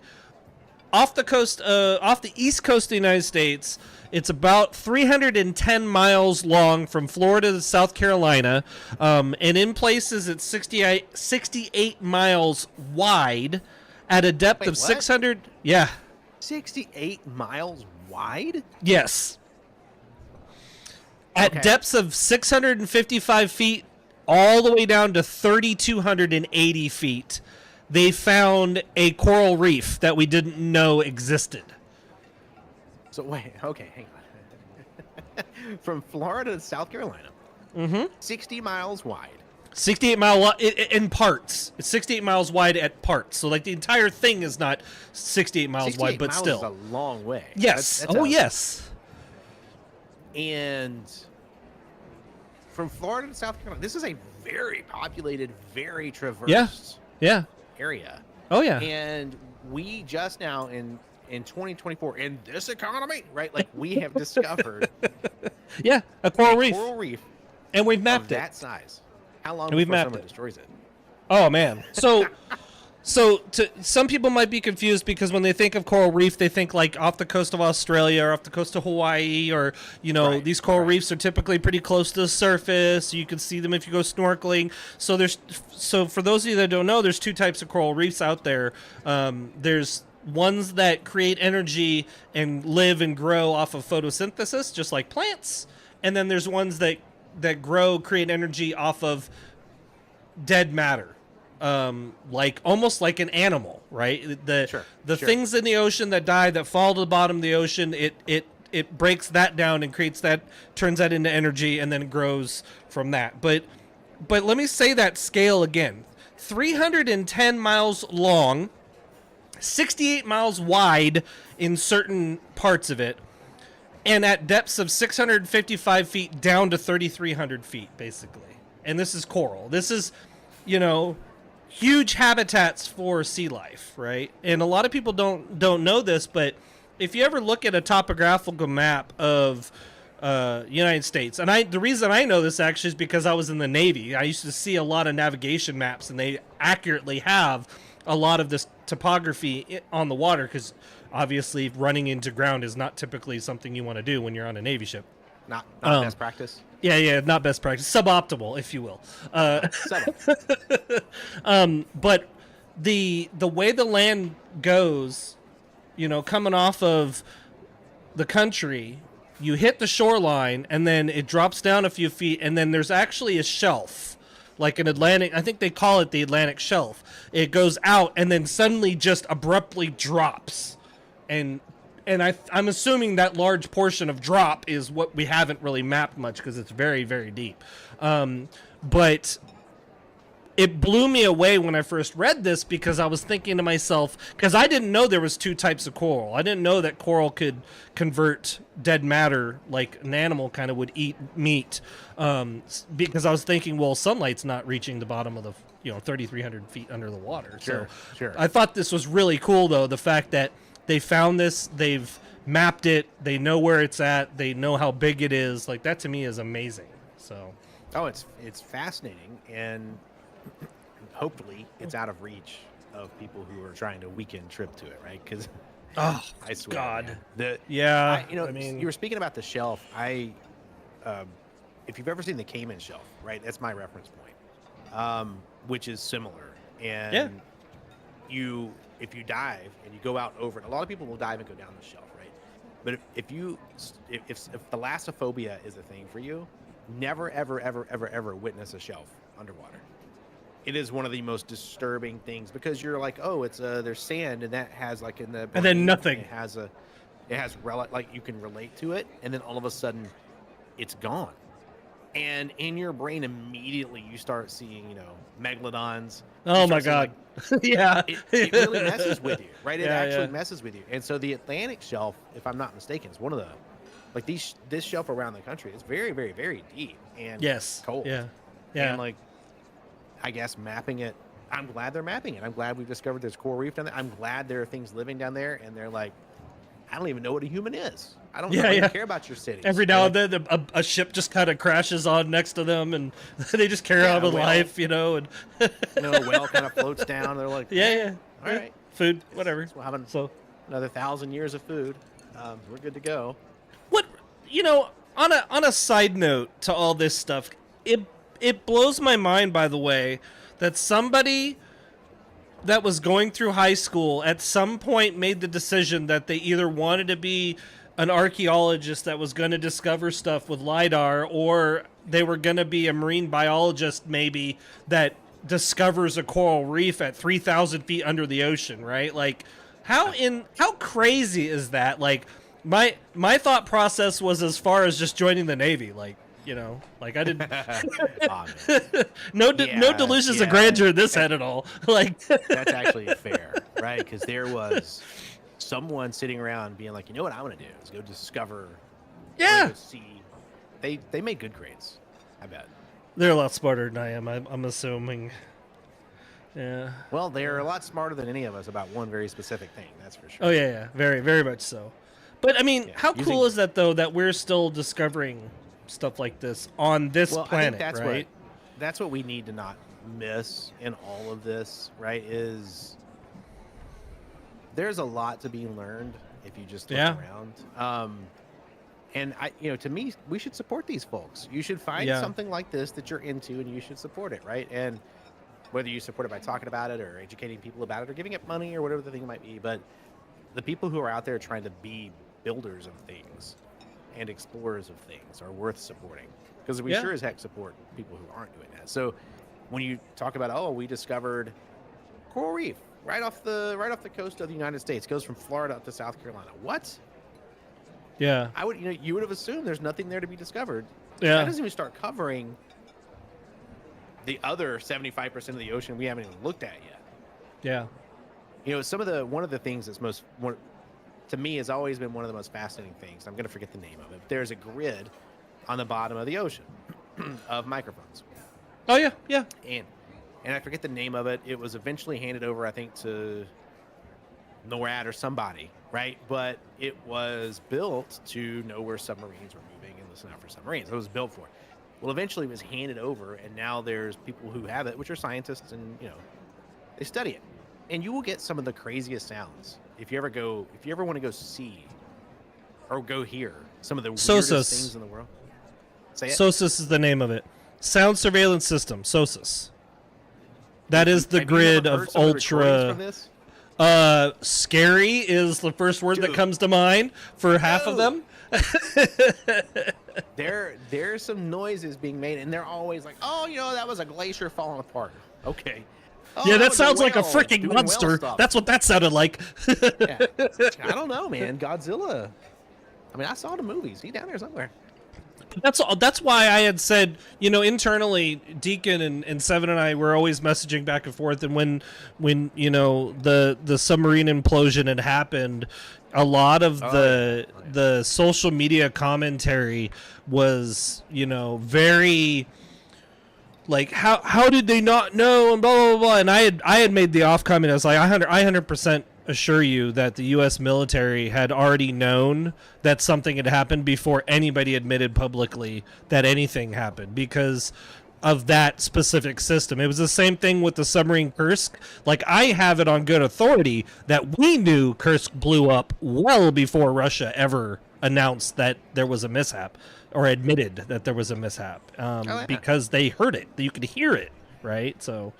off the east coast of the United States, it's about 310 miles long from Florida to South Carolina. And in places, it's 68 miles wide at a depth of 600. Yeah. 68 miles wide? Yes. At depths of 655 feet all the way down to 3,280 feet, they found a coral reef that we didn't know existed. So wait, okay, hang on. From Florida to South Carolina, 60 miles wide. 68 mile in parts. It's 68 miles wide at parts. So like the entire thing is not 68 miles wide, but still. 68 miles is a long way. Yes. Yes. And from Florida to South Carolina, this is a very populated, very traversed area. Oh, yeah. And we just now in 2024, in this economy, right? Like we have discovered a coral reef. Coral reef. And we've mapped it. That size. How long before someone destroys it? Oh, man. So some people might be confused, because when they think of coral reef, they think like off the coast of Australia or off the coast of Hawaii, or, these coral reefs are typically pretty close to the surface. You can see them if you go snorkeling. So for those of you that don't know, there's two types of coral reefs out there. There's ones that create energy and live and grow off of photosynthesis, just like plants. And then there's ones that create energy off of dead matter. Like almost like an animal, right? The things in the ocean that die, that fall to the bottom of the ocean, it breaks that down and turns that into energy, and then it grows from that. But let me say that scale again. 310 miles long, 68 miles wide in certain parts of it, and at depths of 655 feet down to 3,300 feet, basically. And this is coral. This is, huge habitats for sea life, right? And a lot of people don't know this, but if you ever look at a topographical map of United States, and the reason I know this actually is because I was in the Navy. I used to see a lot of navigation maps, and they accurately have a lot of this topography on the water, because obviously running into ground is not typically something you want to do when you're on a Navy ship. Not best practice. Yeah, not best practice. Suboptimal, if you will. But the way the land goes, coming off of the country, you hit the shoreline, and then it drops down a few feet, and then there's actually a shelf, like an Atlantic. I think they call it the Atlantic Shelf. It goes out, and then suddenly just abruptly drops, and I'm assuming that large portion of drop is what we haven't really mapped much, because it's very, very deep. But it blew me away when I first read this, because I was thinking to myself, because I didn't know there was two types of coral. I didn't know that coral could convert dead matter like an animal kind of would eat meat. Because I was thinking, well, sunlight's not reaching the bottom of the 3,300 feet under the water. Sure. I thought this was really cool, though, the fact that they found this, they've mapped it, they know where it's at, they know how big it is. Like, that to me is amazing. So, it's fascinating, and hopefully it's out of reach of people who are trying to weekend trip to it, right? Because I swear, God, man, you were speaking about the shelf. If you've ever seen the Cayman Shelf, right? That's my reference point, which is similar, and if you dive and you go out over it, a lot of people will dive and go down the shelf, right? But if thalassophobia is a thing for you, never ever ever ever ever witness a shelf underwater. It is one of the most disturbing things because you're like, oh, it's there's sand and that has like in the and then nothing. It has like you can relate to it, and then all of a sudden, it's gone. And in your brain, immediately you start seeing, megalodons. Oh my God! Like, yeah, it really messes with you, right? It Yeah, actually messes with you. And so the Atlantic shelf, if I'm not mistaken, is one of the like this shelf around the country. It's very, very, very deep and cold. Yeah. And like, I guess mapping it. I'm glad they're mapping it. I'm glad we've discovered there's coral reef down there. I'm glad there are things living down there, and they're like, I don't even know what a human is. I don't care about your city. Every now and then, a ship just kind of crashes on next to them, and they just carry on with life, And a whale kind of floats down. They're like, all right, food, whatever. We're having another 1,000 years of food. We're good to go. What on a side note to all this stuff, it blows my mind. By the way, that somebody that was going through high school at some point made the decision that they either wanted to be an archaeologist that was going to discover stuff with LiDAR, or they were going to be a marine biologist maybe that discovers a coral reef at 3,000 feet under the ocean, right? Like, how crazy is that? Like, my thought process was as far as just joining the Navy, like I didn't. No delusions of grandeur in this head at all. Like that's actually fair, right? Because there was someone sitting around being like, you know what I want to do is go discover. Yeah. Go see. They made good grades. I bet they're a lot smarter than I am. I'm assuming. Yeah. Well, they're a lot smarter than any of us about one very specific thing. That's for sure. Oh yeah. Very, very much so. But I mean, how cool is that though? That we're still discovering stuff like this on this planet, I think right? That's what we need to not miss in all of this, right? Is there's a lot to be learned if you just look around. And to me, we should support these folks. You should find something like this that you're into, and you should support it, right? And whether you support it by talking about it, or educating people about it, or giving it money, or whatever the thing might be, but the people who are out there trying to be builders of things and explorers of things are worth supporting, because we sure as heck support people who aren't doing that. So when you talk about, we discovered coral reef right off the coast of the United States, goes from Florida up to South Carolina. What? Yeah. You would have assumed there's nothing there to be discovered. Yeah. That doesn't even start covering the other 75% of the ocean we haven't even looked at yet. Yeah. One of the things that's to me has always been one of the most fascinating things. I'm going to forget the name of it. There's a grid on the bottom of the ocean of microphones. Oh yeah, yeah. And I forget the name of it. It was eventually handed over, I think, to NORAD or somebody, right? But it was built to know where submarines were moving and listen out for submarines. It was built for it. Well, eventually it was handed over, and now there's people who have it, which are scientists, and they study it. And you will get some of the craziest sounds if you ever want to go see or go hear some of the weirdest things in the world. Say it. SOSUS is the name of it. Sound Surveillance System, SOSUS. That is the grid of ultra. Scary is the first word that comes to mind for half of them. There's some noises being made, and they're always like, that was a glacier falling apart. Okay. That sounds like a freaking monster. That's what that sounded like. Yeah. I don't know, man. Godzilla. I mean, I saw the movies. He's down there somewhere. That's why I had said, internally, Deacon and Seven and I were always messaging back and forth. And when the submarine implosion had happened, a lot of the social media commentary was, very like, how did they not know, and blah blah blah. And I had made the off comment. I was like, I 100% assure you that the U.S. military had already known that something had happened before anybody admitted publicly that anything happened, because of that specific system. It was the same thing with the submarine Kursk. Like, I have it on good authority that we knew Kursk blew up well before Russia ever announced that there was a mishap, or admitted that there was a mishap, because they heard it. You could hear it, right? So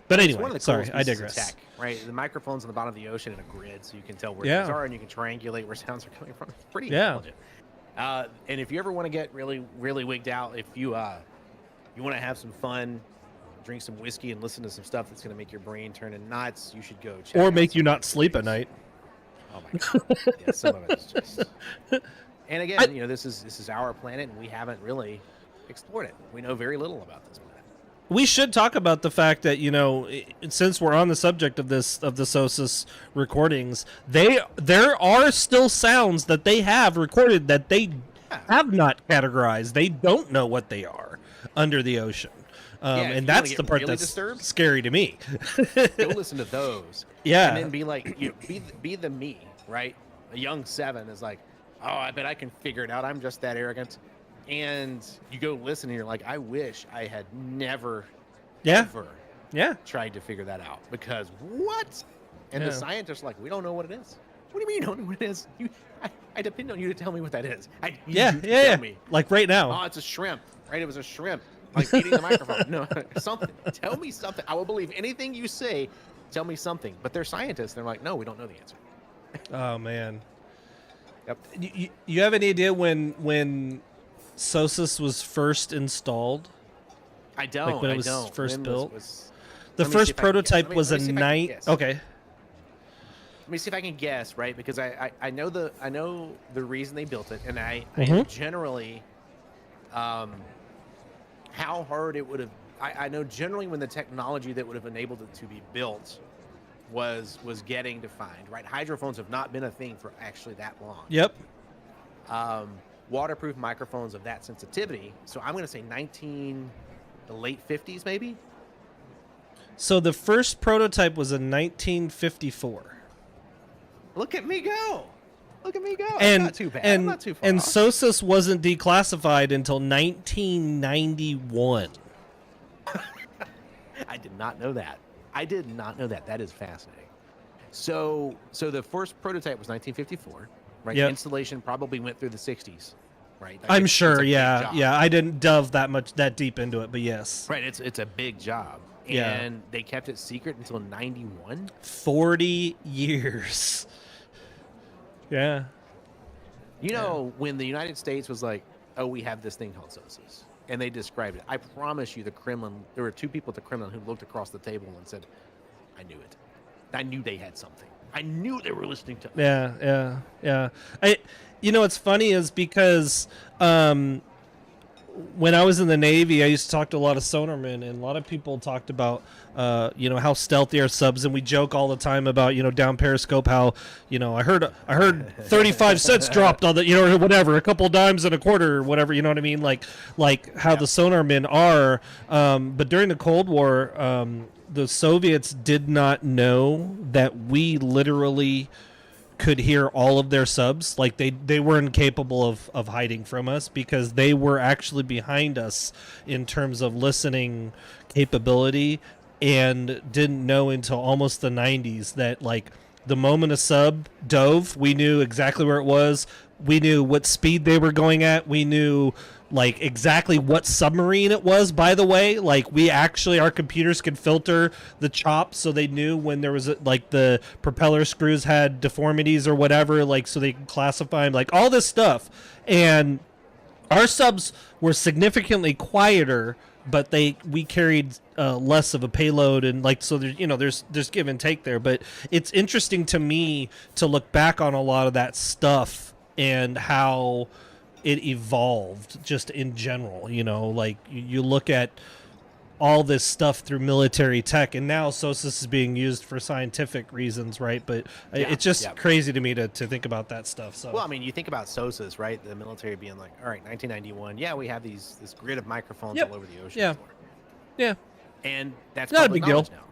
But It's anyway, one of the sorry, coolest I pieces of digress. tech, right? The microphone's on the bottom of the ocean in a grid, so you can tell where Yeah. things are, and you can triangulate where sounds are coming from. It's pretty Yeah. intelligent. And if you ever want to get really, really wigged out, if you you want to have some fun, drink some whiskey and listen to some stuff that's going to make your brain turn in knots, you should go check Or out make some you of not these sleep at things. night. Oh my god! Yeah, some of it is just. And again, this is our planet, and we haven't really explored it. We know very little about this planet. We should talk about the fact that, since we're on the subject of the SOSUS recordings, there are still sounds that they have recorded that they have not categorized. They don't know what they are under the ocean. And that's the part really that's disturbed, scary to me. Go listen to those. Yeah. And then be like, be the me, right? A young 7 is like, oh, I bet I can figure it out. I'm just that arrogant. And you go listen and you're like, I wish I had never, ever tried to figure that out. Because what? And the scientists are like, we don't know what it is. What do you mean you don't know what it is? I depend on you to tell me what that is. I need you to tell me. Like right now. Oh, it's a shrimp, right? It was a shrimp. Like eating the microphone. No, something. Tell me something. I will believe anything you say. Tell me something. But they're scientists. They're like, no, we don't know the answer. Oh, man. Yep. You have any idea when SOSUS was first installed? I don't. Like when it was don't. first When built? Let The me first see if I can guess. prototype Let me was a see if I can night. guess. Okay. Let me see if I can guess, right? Because I know the reason they built it, and I Mm-hmm. know generally how hard it would have. I know generally when the technology that would have enabled it to be built was getting defined, right? Hydrophones have not been a thing for actually that long. Yep. Waterproof microphones of that sensitivity. So I'm going to say the late 50s, maybe. So the first prototype was in 1954. Look at me go! Look at me go! And, I'm not too bad. And, I'm not too far and off. SOSUS wasn't declassified until 1991. I did not know that. I did not know that. That is fascinating. So the first prototype was 1954, right? Yep. Installation probably went through the 60s, right? Like I'm it's sure, a big yeah. job. Yeah, I didn't delve that deep into it, but yes. Right, it's a big job. Yeah. And they kept it secret until 91. 40 years. Yeah. When the United States was like, oh, we have this thing called SOSUS, and they described it. I promise you, the Kremlin, there were two people at the Kremlin who looked across the table and said, I knew it. I knew they had something. I knew they were listening to us. Yeah. What's funny is because when I was in the Navy, I used to talk to a lot of sonarmen, and a lot of people talked about, how stealthy our subs, and we joke all the time about, down Periscope, how, I heard 35 cents dropped on the, or whatever, a couple dimes and a quarter or whatever, you know what I mean? Like how the sonarmen are. But during the Cold War, the Soviets did not know that we literally could hear all of their subs. Like they were incapable of hiding from us because they were actually behind us in terms of listening capability, and didn't know until almost the 90s that like the moment a sub dove, we knew exactly where it was. We knew what speed they were going at. We knew like exactly what submarine it was, by the way. Like our computers could filter the chop, so they knew when there was like the propeller screws had deformities or whatever, like so they could classify them, like all this stuff. And our subs were significantly quieter, but we carried less of a payload, and like so there's give and take there. But it's interesting to me to look back on a lot of that stuff and how it evolved just in general. Like you look at all this stuff through military tech, and now SOSUS is being used for scientific reasons, right? But it's just crazy to me to think about that stuff. So, well, I mean, you think about SOSUS, right? The military being like, all right, 1991, yeah, we have this grid of microphones all over the ocean. Yeah. And that's not a public big deal knowledge now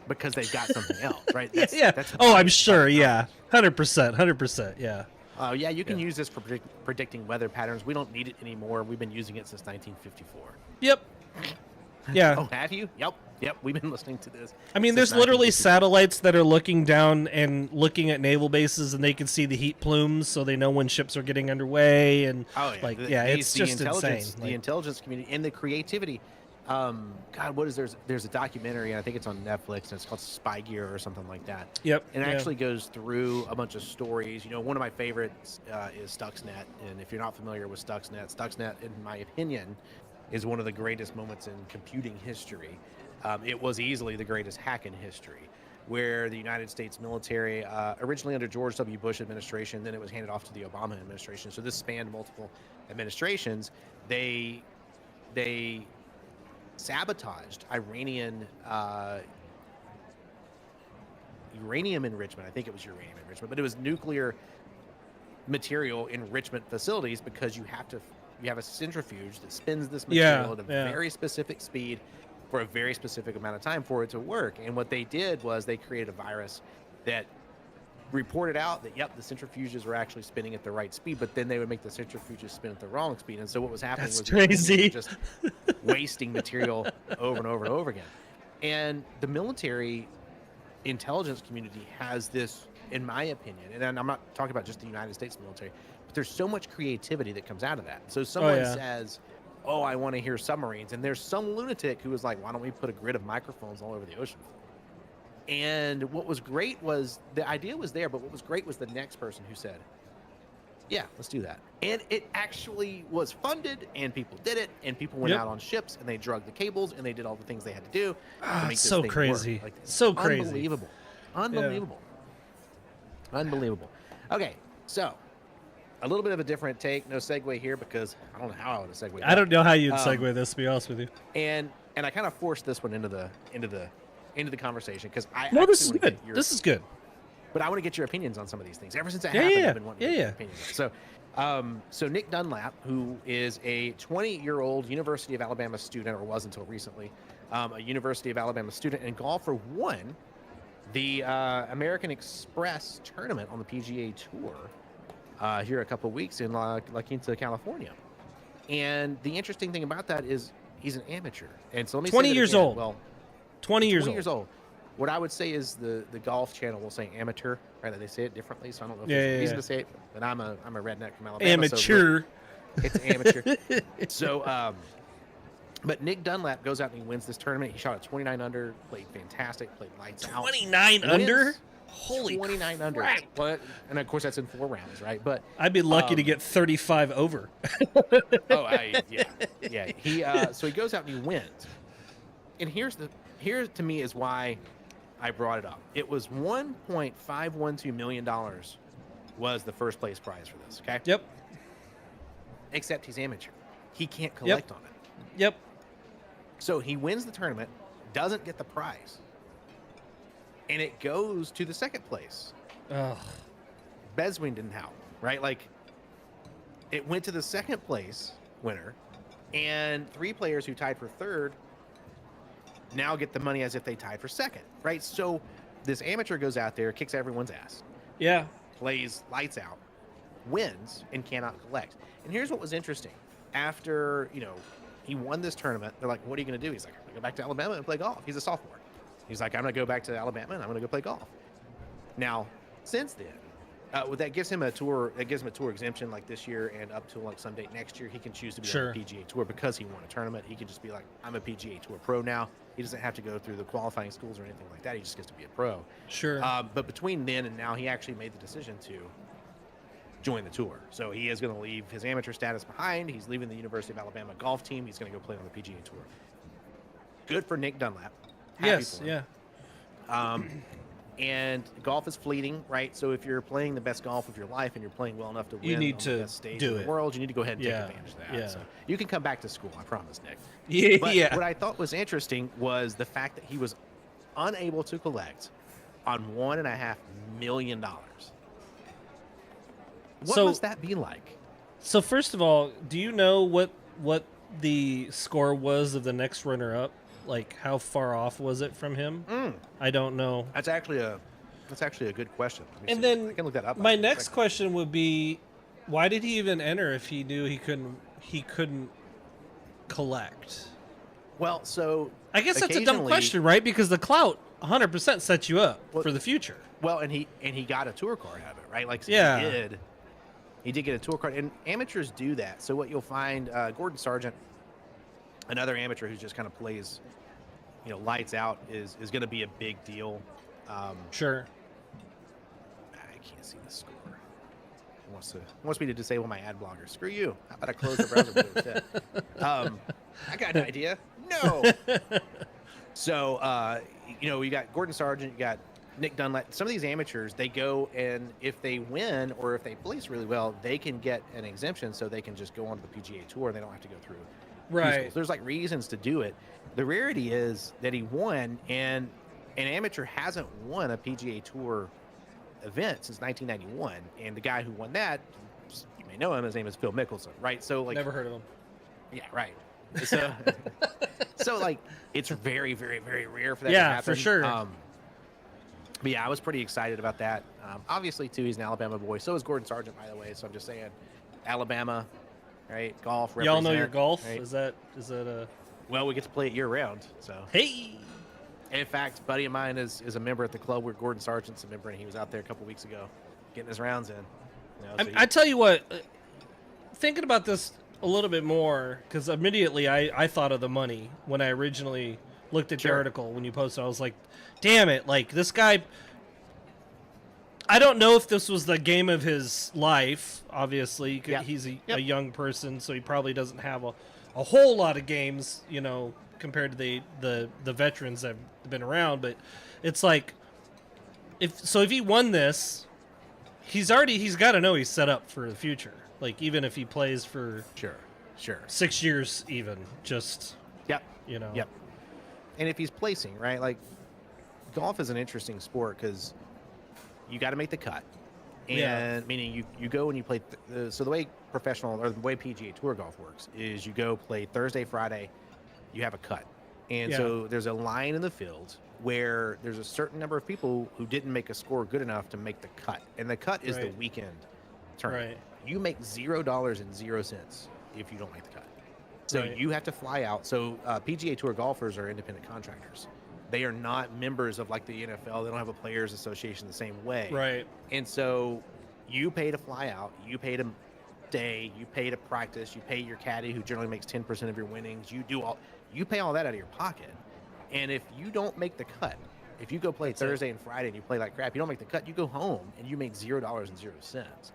because they've got something else, right? That's I'm sure. Yeah. 100%. Yeah. Yeah, you can use this for predicting weather patterns. We don't need it anymore. We've been using it since 1954. Yep. Yeah. Oh, have you? Yep. We've been listening to this. I mean, there's literally satellites that are looking down and looking at naval bases, and they can see the heat plumes, so they know when ships are getting underway. And it's just insane. The intelligence community and the creativity. God, what is there's a documentary, and I think it's on Netflix, and it's called Spy Gear or something like that. Yep. And it actually goes through a bunch of stories. You know, one of my favorites is Stuxnet, and if you're not familiar with Stuxnet, in my opinion, is one of the greatest moments in computing history. It was easily the greatest hack in history, where the United States military, originally under George W. Bush administration, then it was handed off to the Obama administration. So this spanned multiple administrations. They sabotaged uranium enrichment. I think it was uranium enrichment, but it was nuclear material enrichment facilities, because you have a centrifuge that spins this material at a very specific speed for a very specific amount of time for it to work. And what they did was they created a virus that reported out that, yep, the centrifuges were actually spinning at the right speed, but then they would make the centrifuges spin at the wrong speed. And so what was happening was crazy. Just wasting material over and over and over again. And the military intelligence community has this, in my opinion, and I'm not talking about just the United States military, but there's so much creativity that comes out of that. So someone says, oh, I want to hear submarines. And there's some lunatic who was like, why don't we put a grid of microphones all over the ocean floor? And what was great was the idea was there, but what was great was the next person who said, yeah, let's do that. And it actually was funded, and people did it, and people went out on ships, and they drug the cables, and they did all the things they had to do to make this so thing crazy. work. Like, so crazy. Unbelievable. Okay, so a little bit of a different take. No segue here, because I don't know how I would have segued. I don't know how you'd segue this, to be honest with you. And I kind of forced this one into the conversation, because this is good. This is good. But I want to get your opinions on some of these things. Ever since it happened, I've been wanting to get your opinions. So Nick Dunlap, who is a 20-year-old University of Alabama student, or was until recently, a University of Alabama student and golfer, won the American Express tournament on the PGA Tour here a couple of weeks in La Quinta, California. And the interesting thing about that is he's an amateur. And so let me 20 say years again. old. Well, 20 years old. What I would say is the Golf Channel will say amateur, right? They say it differently, so I don't know if there's a reason to say it, but I'm a redneck from Alabama. Amateur. So it's amateur. So, but Nick Dunlap goes out and he wins this tournament. He shot a 29 under, played fantastic, played lights out. 29 under? Holy 29 crap. under. But, and of course that's in 4 rounds, right? But I'd be lucky to get 35 over. Yeah. So he goes out and he wins. And here to me is why I brought it up. It was $1.512 million was the first place prize for this, okay? Yep. Except he's amateur. He can't collect on it. Yep. So he wins the tournament, doesn't get the prize, and it goes to the second place. Ugh. S3VYN didn't help, right? Like, it went to the second place winner, and 3 players who tied for third now get the money as if they tied for second, right? So this amateur goes out there, kicks everyone's ass. Yeah. Plays lights out, wins, and cannot collect. And here's what was interesting. After, he won this tournament, they're like, what are you going to do? He's like, I'm going to go back to Alabama and play golf. He's a sophomore. He's like, I'm going to go back to Alabama and I'm going to go play golf. Now, since then, that gives him a tour exemption like this year, and up to like some date next year, he can choose to be on the PGA Tour because he won a tournament. He can just be like, I'm a PGA Tour pro now. He doesn't have to go through the qualifying schools or anything like that. He just gets to be a pro. Sure. But between then and now, he actually made the decision to join the tour. So he is going to leave his amateur status behind. He's leaving the University of Alabama golf team. He's going to go play on the PGA Tour. Good for Nick Dunlap. Happy for him. And golf is fleeting, right? So if you're playing the best golf of your life and you're playing well enough to win you need on to the best stage do in the it. world, you need to go ahead and take advantage of that. Yeah. So you can come back to school, I promise, Nick. Yeah. But what I thought was interesting was the fact that he was unable to collect on $1.5 million. What must that be like? So first of all, do you know what the score was of the next runner-up? Like, how far off was it from him? I don't know. That's actually a good question. And then I can look that up. My next question would be, why did he even enter if he knew he couldn't collect? Well, so I guess that's a dumb question, right? Because the clout 100% sets you up for the future. Well, and he got a tour card out of it, right? Like, so he did get a tour card, and amateurs do that. So what you'll find, Gordon Sargent, another amateur who just kind of plays, lights out is going to be a big deal. Sure. I can't see the score. Wants me to disable my ad blocker. Screw you. How about I close the browser window instead? I got an idea. No. So, you got Gordon Sargent, you got Nick Dunlap. Some of these amateurs, they go, and if they win or if they place really well, they can get an exemption so they can just go on to the PGA Tour. They don't have to go through. Right. There's like reasons to do it. The rarity is that he won, and an amateur hasn't won a PGA Tour event since 1991, and the guy who won that, you may know him, his name is Phil Mickelson, right? So like, never heard of him. Yeah, right. So, so like, it's very, very, very rare for that to Yeah, happen. for sure. But yeah, I was pretty excited about that. Obviously, too, he's an Alabama boy. So is Gordon Sargent, by the way. So I'm just saying, Alabama, right? Golf. Y'all know your golf? Right? Is that a? Well, we get to play it year round. So hey. In fact, a buddy of mine is a member at the club where Gordon Sargent's a member, and he was out there a couple weeks ago, getting his rounds in. I tell you what, thinking about this a little bit more, because immediately I thought of the money when I originally looked at the article when you posted. I was like, damn it, like this guy. I don't know if this was the game of his life. Obviously, he's a young person, so he probably doesn't have a whole lot of games, compared to the veterans that have been around. But it's like, if he won this, he's got to know he's set up for the future. Like, even if he plays for sure 6 years, even just Yep. And if he's placing, right, like, golf is an interesting sport because you got to make the cut, and meaning you go and you play. So the way professional or the way PGA Tour golf works is you go play Thursday, Friday, you have a cut, and so there's a line in the field where there's a certain number of people who didn't make a score good enough to make the cut, and the cut is the weekend tournament. Right. You make $0.00 if you don't make the cut. So you have to fly out. So PGA Tour golfers are independent contractors. They are not members of like the NFL. They don't have a players association the same way. Right. And so you pay to fly out. You pay to stay. You pay to practice. You pay your caddy, who generally makes 10% of your winnings. You pay all that out of your pocket. And if you don't make the cut, if you go play Thursday and Friday and you play like crap, you don't make the cut, you go home and you make $0.00.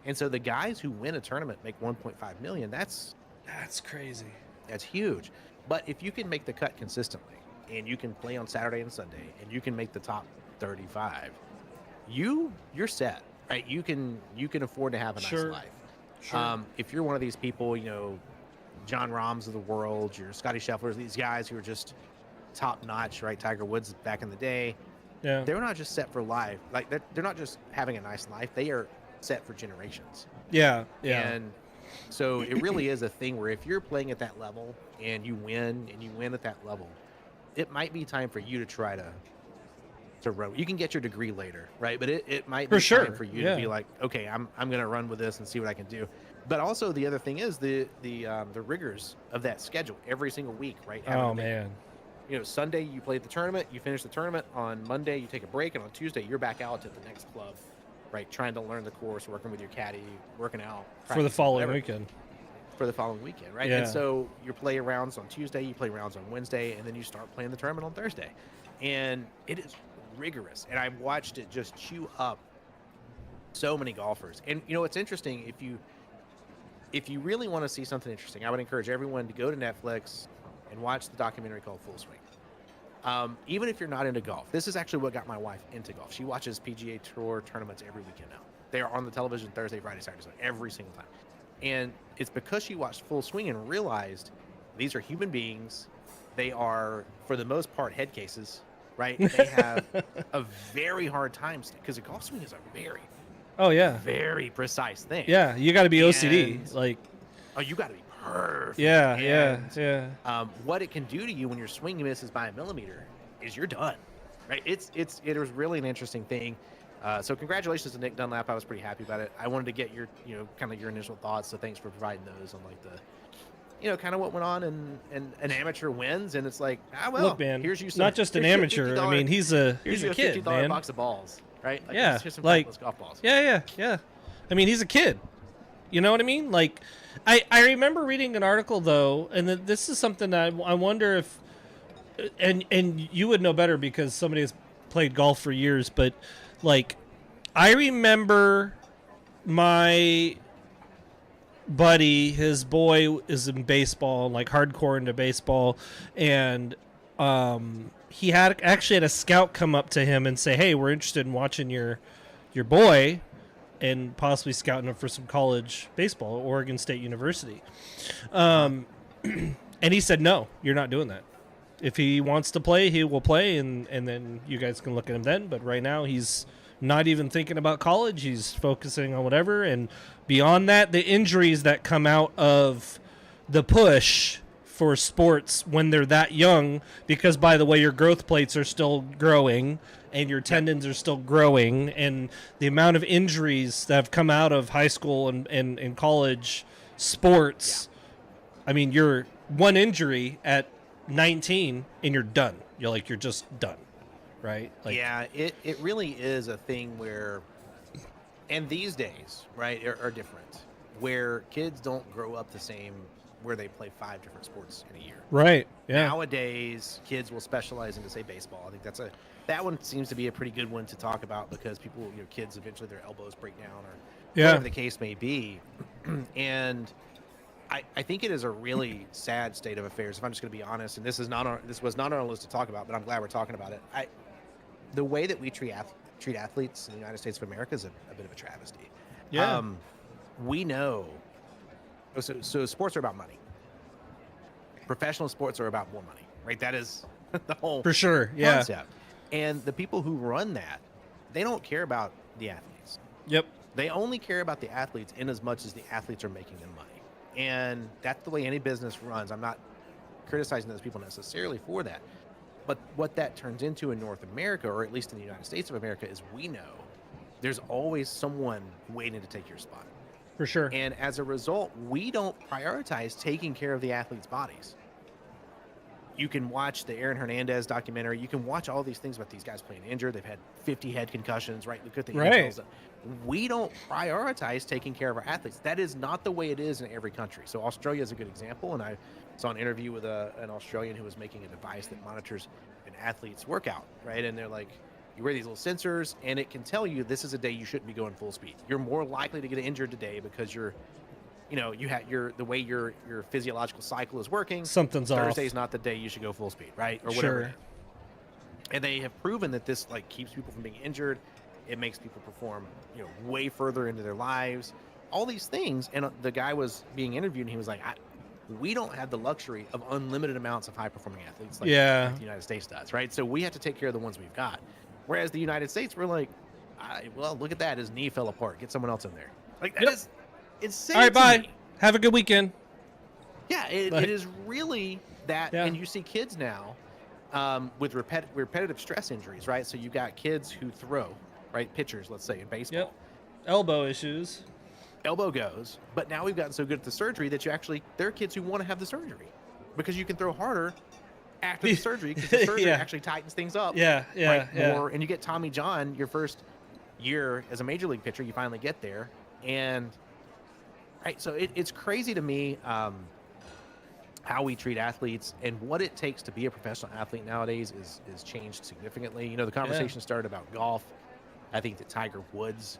And so the guys who win a tournament make $1.5 million. That's crazy. That's huge. But if you can make the cut consistently, and you can play on Saturday and Sunday, and you can make the top 35, you're set, right? You can afford to have a nice life. Sure. If you're one of these people, John Rahms of the world, your Scotty Schefflers, these guys who are just top notch, right? Tiger Woods back in the day. Yeah. They're not just set for life. Like they're not just having a nice life. They are set for generations. Yeah. And so it really is a thing where if you're playing at that level and you win at that level, it might be time for you to try to run. You can get your degree later, right? But it might be time for you to be like, okay, I'm going to run with this and see what I can do. But also the other thing is the rigors of that schedule every single week, right? Man. Sunday you play the tournament, you finish the tournament. On Monday you take a break, and on Tuesday you're back out at the next club, right? Trying to learn the course, working with your caddy, working out for the following weekend. For the following weekend, right? Yeah. And so you play rounds on Tuesday, you play rounds on Wednesday, and then you start playing the tournament on Thursday. And it is rigorous. And I've watched it just chew up so many golfers. And it's interesting, if you really want to see something interesting, I would encourage everyone to go to Netflix and watch the documentary called Full Swing. Even if you're not into golf, this is actually what got my wife into golf. She watches PGA Tour tournaments every weekend now. They are on the television Thursday, Friday, Saturday, Sunday, every single time. And it's because she watched Full Swing and realized these are human beings. They are, for the most part, head cases, right? They have a very hard time because a golf swing is a very precise thing. Yeah, you got to be OCD. You got to be perfect. Yeah. What it can do to you when your swing misses by a millimeter is you're done, right? It was really an interesting thing. So congratulations to Nick Dunlap. I was pretty happy about it. I wanted to get your, kind of your initial thoughts. So thanks for providing those on like the, kind of what went on, and an amateur wins, and it's like, look, man, here's you. Not just an amateur. I mean, he's a kid, man. $50 box of balls, right? Here's some golf balls. Yeah. I mean, he's a kid. You know what I mean? Like, I remember reading an article though, and this is something that I wonder if, and you would know better because somebody has played golf for years, but like, I remember my buddy, his boy is in baseball, like hardcore into baseball, and he had a scout come up to him and say, "Hey, we're interested in watching your boy, and possibly scouting him for some college baseball at Oregon State University." And he said, "No, you're not doing that. If he wants to play, he will play, and then you guys can look at him then. But right now, he's not even thinking about college. He's focusing on whatever. And beyond that, the injuries that come out of the push for sports when they're that young, because, by the way, your growth plates are still growing and your tendons are still growing, and the amount of injuries that have come out of high school and college sports, I mean, you're one injury at 19 and you're done. You're just done. Right? Like, yeah, it really is a thing where, and these days, right, are different, where kids don't grow up the same, where they play 5 different sports in a year. Right. Yeah. Nowadays, kids will specialize into, say, baseball. I think that one seems to be a pretty good one to talk about because people, kids eventually their elbows break down or whatever the case may be, and I think it is a really sad state of affairs. If I'm just going to be honest, and this was not on our list to talk about, but I'm glad we're talking about it. The way that we treat athletes in the United States of America is a bit of a travesty. Yeah. We know. So sports are about money. Professional sports are about more money, right? That is the whole for sure. Yeah. concept. And the people who run that, they don't care about the athletes. Yep. They only care about the athletes in as much as the athletes are making them money. And that's the way any business runs. I'm not criticizing those people necessarily for that. But what that turns into in North America, or at least in the United States of America, is we know there's always someone waiting to take your spot. For sure. And as a result, we don't prioritize taking care of the athletes' bodies. You can watch the Aaron Hernandez documentary. You can watch all these things about these guys playing injured. They've had 50 head concussions, right? Look at the details. We don't prioritize taking care of our athletes. That is not the way it is in every country. So Australia is a good example, and I saw an interview with an Australian who was making a device that monitors an athlete's workout, right? And they're like, you wear these little sensors, and it can tell you this is a day you shouldn't be going full speed. You're more likely to get injured today because the way your physiological cycle is working. Something's off. Thursday's not the day you should go full speed, right? Or whatever. Sure. And they have proven that this keeps people from being injured. It makes people perform, way further into their lives. All these things. And the guy was being interviewed, and he was like, we don't have the luxury of unlimited amounts of high-performing athletes like the United States does, right? So we have to take care of the ones we've got. Whereas the United States, we're like, well, look at that. His knee fell apart. Get someone else in there. Like, that is insane. All right, bye. Have a good weekend. Yeah, it is really that. Yeah. And you see kids now with repetitive stress injuries, right? So you got kids who throw, right? Pitchers, let's say, in baseball. Yep. Elbow issues. Elbow goes. But now we've gotten so good at the surgery that there are kids who want to have the surgery because you can throw harder after the surgery because the surgery actually tightens things up. Yeah. More, and you get Tommy John your first year as a major league pitcher. You finally get there. And right, so it's crazy to me how we treat athletes, and what it takes to be a professional athlete nowadays is changed significantly. The conversation started about golf. I think that Tiger Woods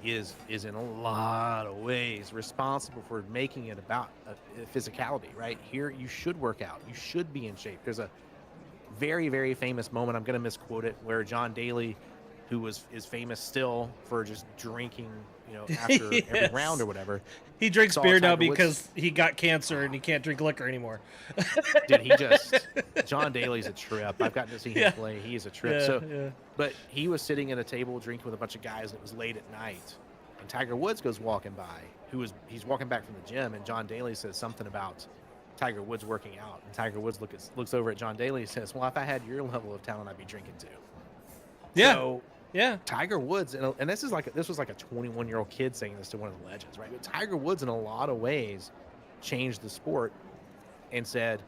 is in a lot of ways responsible for making it about physicality, right? Here, you should work out. You should be in shape. There's a very, very famous moment, I'm going to misquote it, where John Daly, who is famous still for just drinking, after every round or whatever. He drinks beer now because he got cancer and he can't drink liquor anymore. Dude, John Daly's a trip. I've gotten to see him play. He's a trip. But he was sitting at a table drinking with a bunch of guys, and it was late at night. And Tiger Woods goes walking by. He's walking back from the gym, and John Daly says something about Tiger Woods working out. And Tiger Woods looks over at John Daly and says, well, if I had your level of talent, I'd be drinking too. Yeah. So, Tiger Woods, and this was like a 21-year-old kid saying this to one of the legends, right? But Tiger Woods, in a lot of ways, changed the sport and said,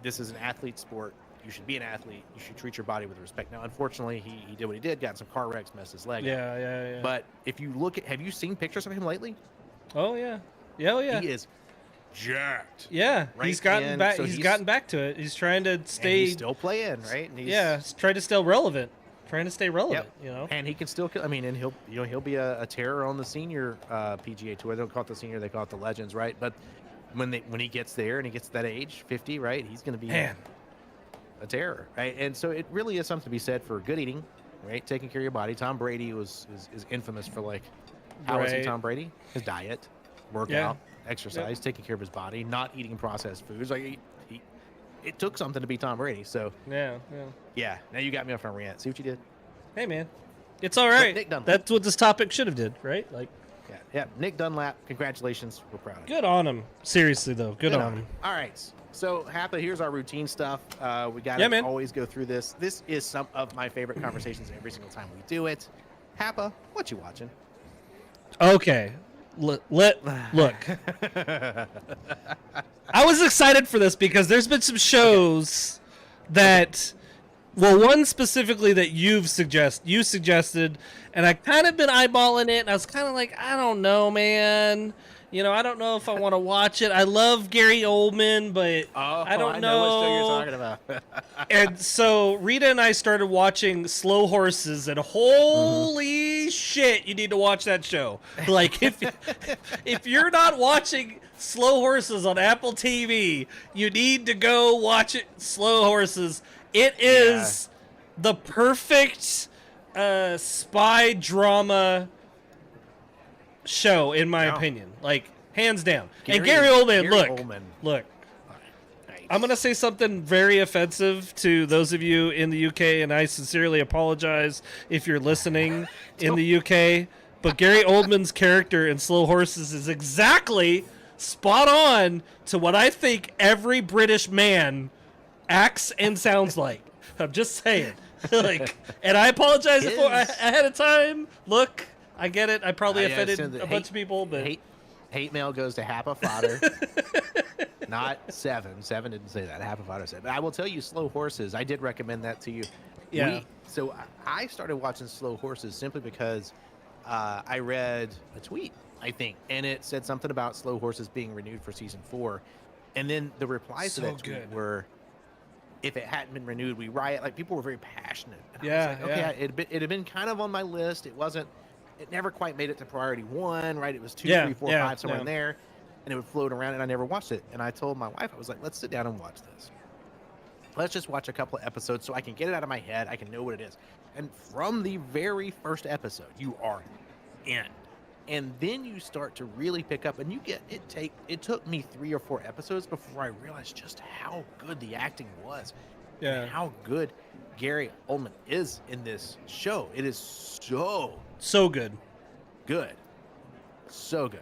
"This is an athlete sport. You should be an athlete. You should treat your body with respect." Now, unfortunately, he did what he did, got some car wrecks, messed his leg up. Yeah. But if you have you seen pictures of him lately? Oh yeah. Yeah. Oh yeah. He is jacked. Yeah, right? he's gotten back. So he's gotten back to it. He's trying to stay. He's still playing, right? And he's trying to stay relevant. Trying to stay relevant. Yep. You know. And he can still. I mean, and he'll be a terror on the senior PGA tour. They don't call it the senior. They call it the Legends, right? But when he gets there and he gets to that age, 50, right? He's going to be a terror, right? And so it really is something to be said for good eating, right? Taking care of your body. Tom Brady is infamous for like how is he Tom Brady? His diet, workout, exercise, taking care of his body, not eating processed foods. Like it took something to be Tom Brady. So yeah. Now you got me off on a rant. See what you did? Hey man, it's all right. Nick Dunlap. That's what this topic should have did, right? Like. Yeah. Nick Dunlap, congratulations. We're proud of you. Good on him. Seriously though, good on him. All right. So Hapa, here's our routine stuff. We got to always go through this. This is some of my favorite conversations every single time we do it. Hapa, what you watching? Okay. Look. I was excited for this because there's been some shows that, well, one specifically that you suggested, and I kind of been eyeballing it, and I was kind of like, I don't know, man. You know, I don't know if I want to watch it. I love Gary Oldman, but I don't know. What show you're talking about. And so Rita and I started watching Slow Horses, and holy shit, you need to watch that show. Like, if you're not watching Slow Horses on Apple TV, you need to go watch it. Slow Horses. It is the perfect spy drama show, in my opinion, like hands down. And Gary Oldman, look. Nice. I'm gonna say something very offensive to those of you in the UK, and I sincerely apologize if you're listening in the UK. But Gary Oldman's character in Slow Horses is exactly spot on to what I think every British man acts and sounds like. I'm just saying. Like, and I apologize ahead of time. Look. I get it. I probably offended a bunch of people, but hate mail goes to Hapa Fodder, not Seven. Seven didn't say that. Hapa Fodder said. But I will tell you, Slow Horses. I did recommend that to you. Yeah. So I started watching Slow Horses simply because I read a tweet, I think, and it said something about Slow Horses being renewed for season 4, and then the replies to that tweet were, if it hadn't been renewed, we riot. Like, people were very passionate. And I was like, okay, it had been kind of on my list. It never quite made it to priority 1, right? It was 2, 3, 4, 5, somewhere in there, and it would float around, and I never watched it. And I told my wife, I was like, let's sit down and watch this. Let's just watch a couple of episodes so I can get it out of my head. I can know what it is. And from the very first episode, you are in. And then you start to really pick up, and you get it took me 3 or 4 episodes before I realized just how good the acting was. Yeah. And how good Gary Oldman is in this show. It is so good. So good.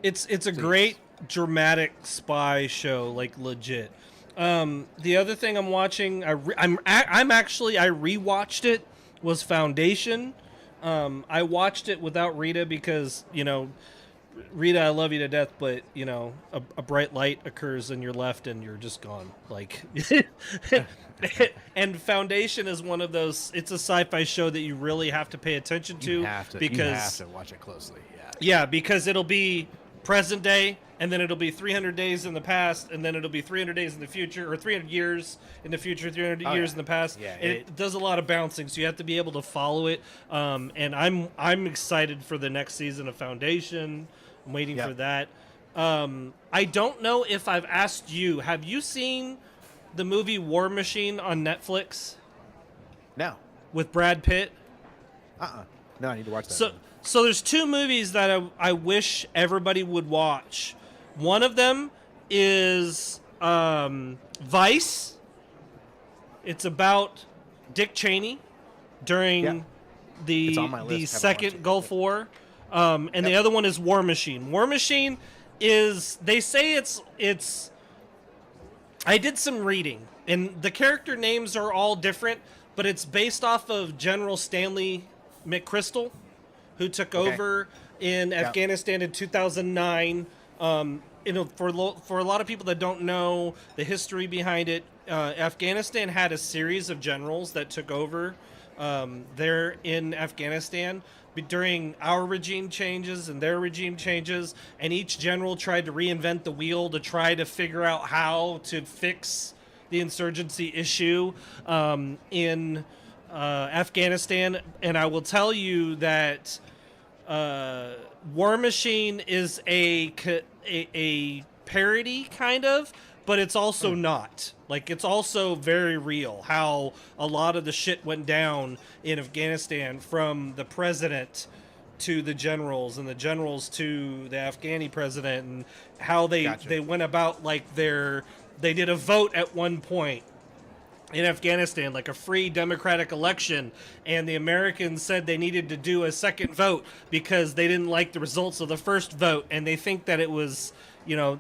It's a great dramatic spy show, like legit. The other thing I'm watching, I rewatched it, was Foundation. I watched it without Rita because, you know, Rita, I love you to death, but, you know, a bright light occurs in your left and you're just gone. Like, and Foundation is one of those, it's a sci-fi show that you really have to pay attention to. Because you have to watch it closely. Yeah, because it'll be present day, and then it'll be 300 days in the past, and then it'll be 300 days in the future, or 300 years in the future, 300 years in the past. Yeah, and it does a lot of bouncing, so you have to be able to follow it. And I'm excited for the next season of Foundation. I'm waiting for that. I don't know if I've asked you, have you seen the movie War Machine on Netflix? No. With Brad Pitt? No, I need to watch that. So there's 2 movies that I wish everybody would watch. One of them is Vice. It's about Dick Cheney during the second Gulf War. And the other one is War Machine. War Machine is, they say it's I did some reading, and the character names are all different, but it's based off of General Stanley McChrystal, who took over in Afghanistan in 2009. You know, for a lot of people that don't know the history behind it, Afghanistan had a series of generals that took over there in Afghanistan during our regime changes and their regime changes, and each general tried to reinvent the wheel to try to figure out how to fix the insurgency issue in Afghanistan. And I will tell you that War Machine is a parody, kind of, but it's also not. Like, it's also very real how a lot of the shit went down in Afghanistan, from the president to the generals, and the generals to the Afghani president, and how they went about, like, they did a vote at one point in Afghanistan, like a free democratic election, and the Americans said they needed to do a second vote because they didn't like the results of the first vote, and they think that it was,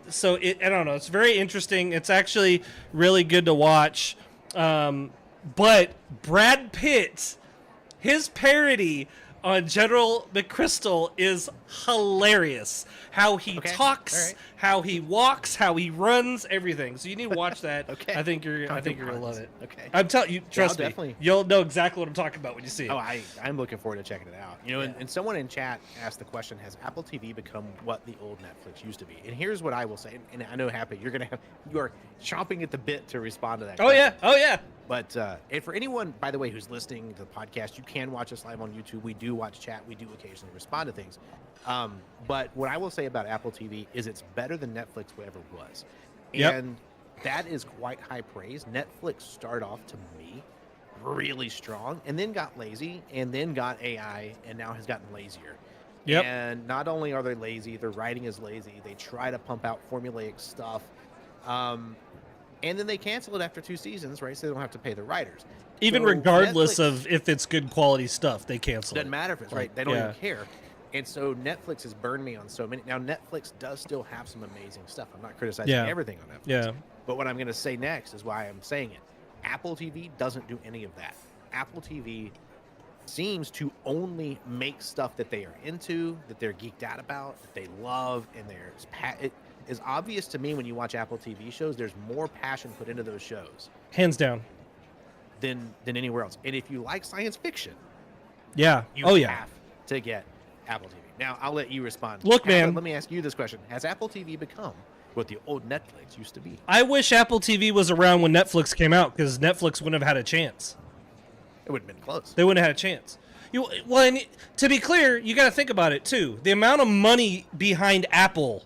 so I don't know, it's very interesting. It's actually really good to watch. But Brad Pitt, his parody on General McChrystal is hilarious. How he talks, how he walks, how he runs, everything. So you need to watch that. I think you're gonna love it. I'm telling you, trust me, definitely. You'll know exactly what I'm talking about when you see it. Oh, I'm looking forward to checking it out. And someone in chat asked the question: has Apple TV become what the old Netflix used to be? And here's what I will say, and I know, Happy, you are chomping at the bit to respond to that. Oh yeah. But and for anyone, by the way, who's listening to the podcast, you can watch us live on YouTube. We do watch chat. We do occasionally respond to things. But what I will say about Apple TV is it's better than Netflix ever was. And that is quite high praise. Netflix started off, to me, really strong, and then got lazy, and then got AI, and now has gotten lazier. And not only are they lazy, their writing is lazy. They try to pump out formulaic stuff. And then they cancel it after 2 seasons, right? So they don't have to pay the writers. Even regardless of if it's good quality stuff, they cancel it. Doesn't matter if it's right. They don't even care. And so Netflix has burned me on so many. Now, Netflix does still have some amazing stuff. I'm not criticizing everything on Netflix. But what I'm going to say next is why I'm saying it. Apple TV doesn't do any of that. Apple TV seems to only make stuff that they are into, that they're geeked out about, that they love, and it is obvious to me when you watch Apple TV shows, there's more passion put into those shows. Hands down. Than anywhere else. And if you like science fiction, you have to get Apple TV. Now, I'll let you respond. Look, man. Let me ask you this question. Has Apple TV become what the old Netflix used to be? I wish Apple TV was around when Netflix came out, because Netflix wouldn't have had a chance. It wouldn't have been close. They wouldn't have had a chance. And to be clear, you got to think about it, too. The amount of money behind Apple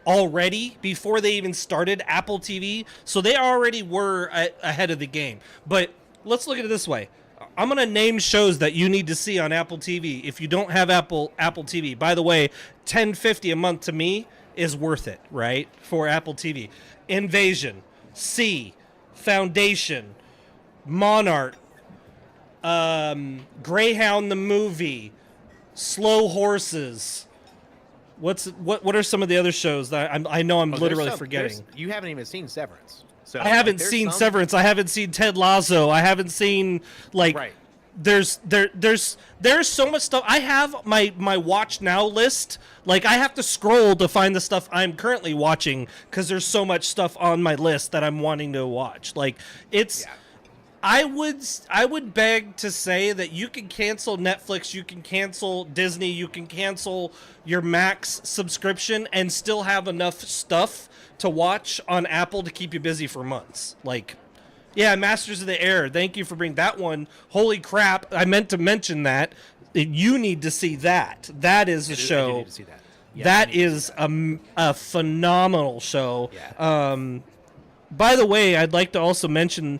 already, before they even started Apple TV, so they already were ahead of the game. But let's look at it this way. I'm going to name shows that you need to see on Apple TV if you don't have Apple TV. By the way, $10.50 a month to me is worth it, right, for Apple TV. Invasion, C, Foundation, Monarch, Greyhound the movie, Slow Horses. What are some of the other shows that I know I'm literally forgetting? You haven't even seen Severance. So I haven't seen Severance. I haven't seen Ted Lasso. I haven't seen there's so much stuff. I have my watch now list. Like, I have to scroll to find the stuff I'm currently watching, because there's so much stuff on my list that I'm wanting to watch. Like, it's I would beg to say that you can cancel Netflix, you can cancel Disney, you can cancel your Max subscription and still have enough stuff to watch on Apple to keep you busy for months. Like, Masters of the Air. Thank you for bringing that one. Holy crap. I meant to mention that. You need to see that. That is a show. I need to see that. That is a phenomenal show. By the way, I'd like to also mention,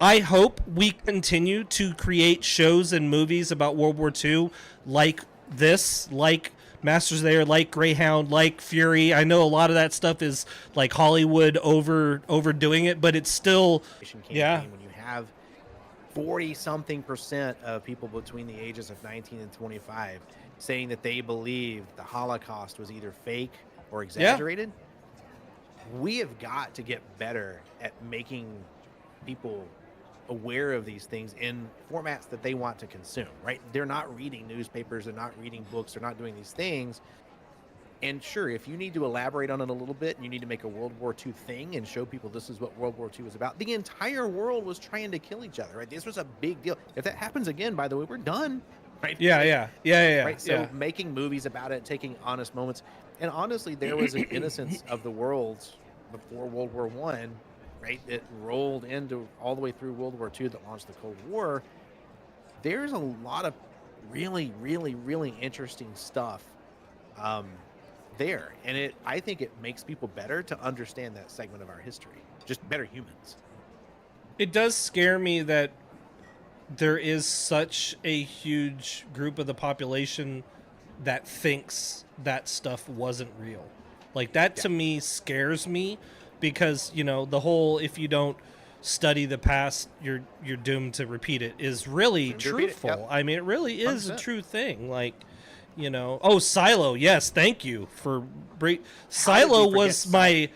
I hope we continue to create shows and movies about World War II like this, like Masters of the Air, like Greyhound, like Fury. I know a lot of that stuff is like Hollywood overdoing it, but it's still when you have 40-something% of people between the ages of 19 and 25 saying that they believe the Holocaust was either fake or exaggerated. We have got to get better at making people aware of these things in formats that they want to consume, right? They're not reading newspapers, they're not reading books, they're not doing these things. And sure, if you need to elaborate on it a little bit and you need to make a World War II thing and show people this is what World War II was about, the entire world was trying to kill each other, right? This was a big deal. If that happens again, by the way, we're done, right? Yeah. Right? So making movies about it, taking honest moments. And honestly, there was an innocence of the world before World War I, right? It rolled into all the way through World War II that launched the Cold War. There's a lot of really, really, really interesting stuff there, and I think it makes people better to understand that segment of our history, just better humans. It does scare me that there is such a huge group of the population that thinks that stuff wasn't real. Like that to me scares me, because the whole if you don't study the past, you're doomed to repeat it is really truthful. Yep. I mean, it really is 100%. A true thing. Like, Silo. Yes, thank you for Silo was my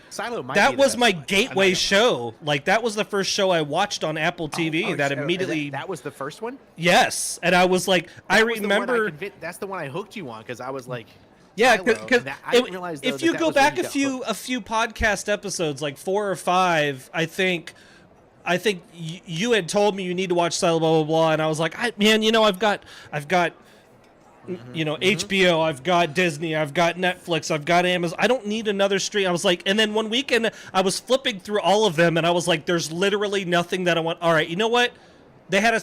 gateway show. Like that was the first show I watched on Apple TV. That was the first one. Yes, and I was like, I remember that's the one I hooked you on, because I was like. Yeah, because if you go back a few podcast episodes, like 4 or 5, I think you had told me you need to watch Silo, blah blah blah, and I was like, I've got HBO, I've got Disney, I've got Netflix, I've got Amazon. I don't need another stream. I was like, and then one weekend I was flipping through all of them, and I was like, there's literally nothing that I want. All right, you know what? They had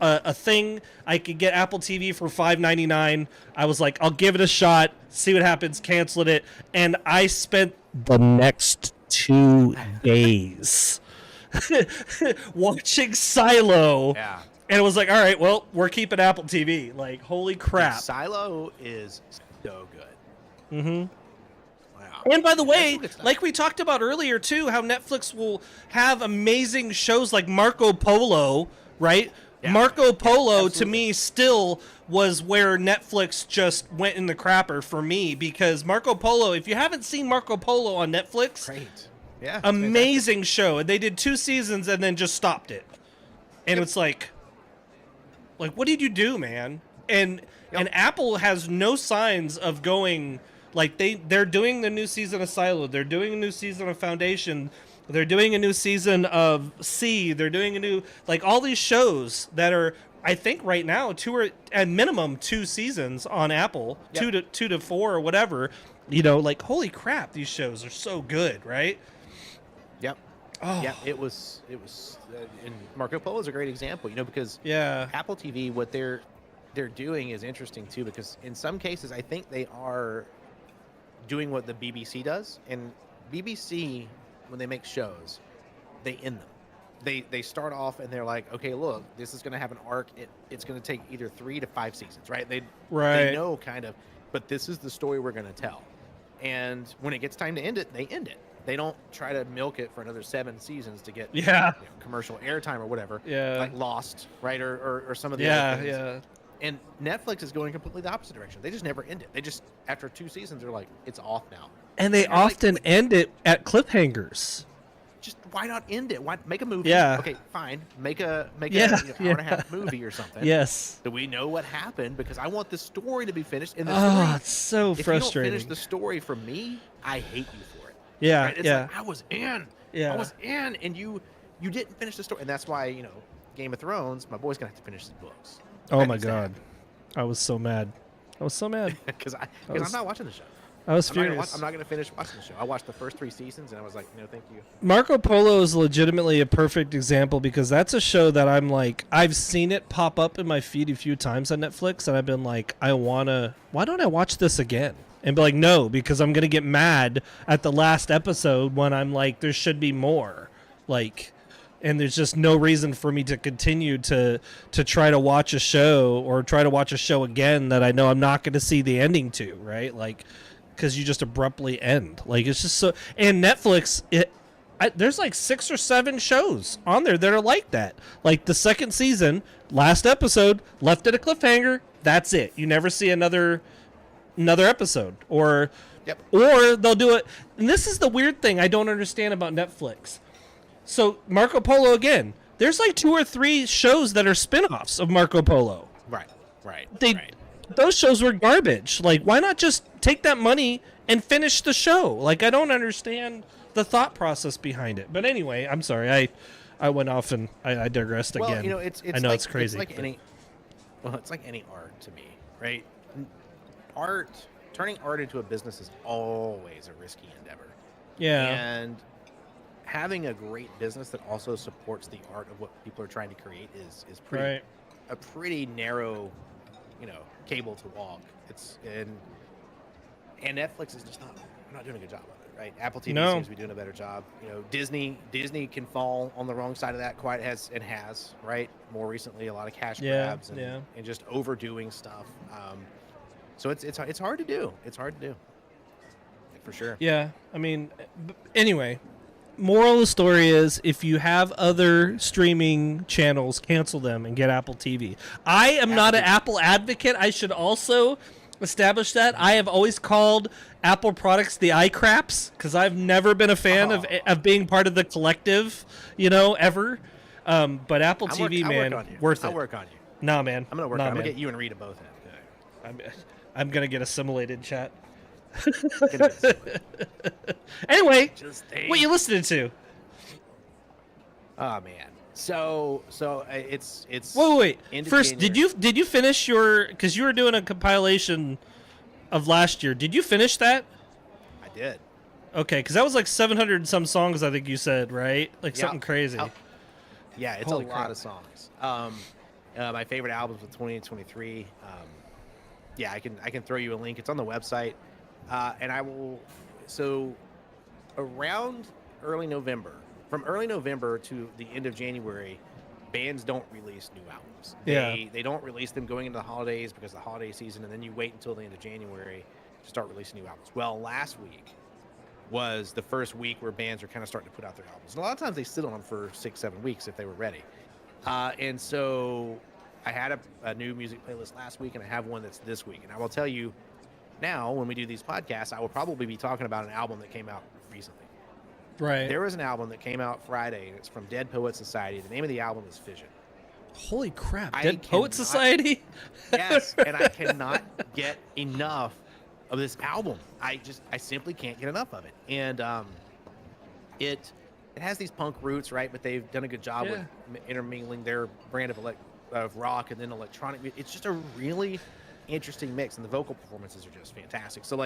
a thing. I could get Apple TV for $5.99. I was like, I'll give it a shot, see what happens. Canceled it, and I spent the next 2 days watching Silo. Yeah. And it was like, all right, well, we're keeping Apple TV. Like, holy crap. Silo is so good. Mm-hmm. Wow. And by the way, like we talked about earlier, too, how Netflix will have amazing shows like Marco Polo, right? Yeah. Marco Polo, to me, still was where Netflix just went in the crapper for me, because Marco Polo, if you haven't seen Marco Polo on Netflix, great. Yeah, amazing show. And they did 2 seasons and then just stopped it. And it's like, what did you do, man? And Apple has no signs of going, like they're doing the new season of Silo, they're doing a new season of Foundation, they're doing a new season of C, they're doing a new, like all these shows that are, I think right now 2 or at minimum 2 seasons on Apple, 2 to 4 or whatever. Like holy crap, these shows are so good, right? Yep. Oh. Yeah, it was, and Marco Polo is a great example, because Apple TV, what they're doing is interesting too, because in some cases I think they are doing what the BBC does, and BBC, when they make shows, they end them. They start off and they're like, okay, look, this is going to have an arc. It's going to take either 3 to 5 seasons, right? They know kind of, but this is the story we're going to tell. And when it gets time to end it, they end it. They don't try to milk it for another 7 seasons to get commercial airtime or whatever. Yeah, like Lost, right, or some of the other things. Yeah. And Netflix is going completely the opposite direction. They just never end it. They just, after 2 seasons, they're like, it's off now. And they often end it at cliffhangers. Just why not end it? Why make a movie? Yeah. Okay, fine. Make a hour and a half movie or something. Yes. Do we know what happened? Because I want the story to be finished. And it's so frustrating. If you don't finish the story for me, I hate you for it. Yeah, right? It's like, I was in. Yeah. I was in, and you didn't finish the story. And that's why, Game of Thrones, my boy's going to have to finish his books. Oh, my God. I was so mad. Because I'm not watching the show. I was furious. I'm not going to finish watching the show. I watched the first 3 seasons, and I was like, no, thank you. Marco Polo is legitimately a perfect example, because that's a show that I'm like, I've seen it pop up in my feed a few times on Netflix, and I've been like, why don't I watch this again? And be like, no, because I'm going to get mad at the last episode when I'm like, there should be more. Like, and there's just no reason for me to continue to try to watch a show or try to watch a show again that I know I'm not going to see the ending to, right? Like, because you just abruptly end. Like, it's just so... And Netflix, there's like 6 or 7 shows on there that are like that. Like, the second season, last episode, left at a cliffhanger, that's it. You never see another episode. Or they'll do it... And this is the weird thing I don't understand about Netflix. So, Marco Polo, again, there's like 2 or 3 shows that are spin-offs of Marco Polo. Right. those shows were garbage. Like, why not just take that money and finish the show? Like, I don't understand the thought process behind it. But anyway, I'm sorry. I went off and I digressed again. You know, it's I know like, it's crazy. It's like any art to me, right? Turning art into a business is always a risky endeavor. Yeah. And having a great business that also supports the art of what people are trying to create is pretty a pretty narrow, cable to walk. And Netflix is just not doing a good job of it, right? Apple TV seems to be doing a better job. Disney can fall on the wrong side of that quite has, right? More recently, a lot of cash grabs and just overdoing stuff. So it's hard to do. It's hard to do, for sure. Yeah, I mean, anyway, moral of the story is if you have other streaming channels, cancel them and get Apple TV. I am not an Apple advocate. I should also establish that. I have always called Apple products the iCraps because I've never been a fan of being part of the collective, ever. But Apple TV, man, worth it. I'll work on you. Nah, man. I'm going to get you and Rita both in. I'm going to get assimilated, chat. Anyway, what you listening to? Oh man, so it's wait. First, January. did you finish your? Because you were doing a compilation of last year. Did you finish that? I did. Okay, because that was like 700 and some songs. I think you said, right? Like something crazy. Yeah, it's a lot of songs. My favorite albums of 2023. Yeah, I can throw you a link. It's on the website. And I will, so around early November, from early November to the end of January, bands don't release new albums. They don't release them going into the holidays because of the holiday season, and then you wait until the end of January to start releasing new albums. Well, last week was the first week where bands are kind of starting to put out their albums. And a lot of times they sit on them for 6-7 weeks if they were ready. And so I had a new music playlist last week, and I have one that's this week. And I will tell you, now, when we do these podcasts, I will probably be talking about an album that came out recently. Right. There was an album that came out Friday, and it's from Dead Poets Society. The name of the album is Fission. Holy crap. Dead Poets Society? Yes, and I cannot get enough of this album. I simply can't get enough of it. And it has these punk roots, right? But they've done a good job with intermingling their brand of rock and then electronic. It's just a really interesting mix, and the vocal performances are just fantastic. So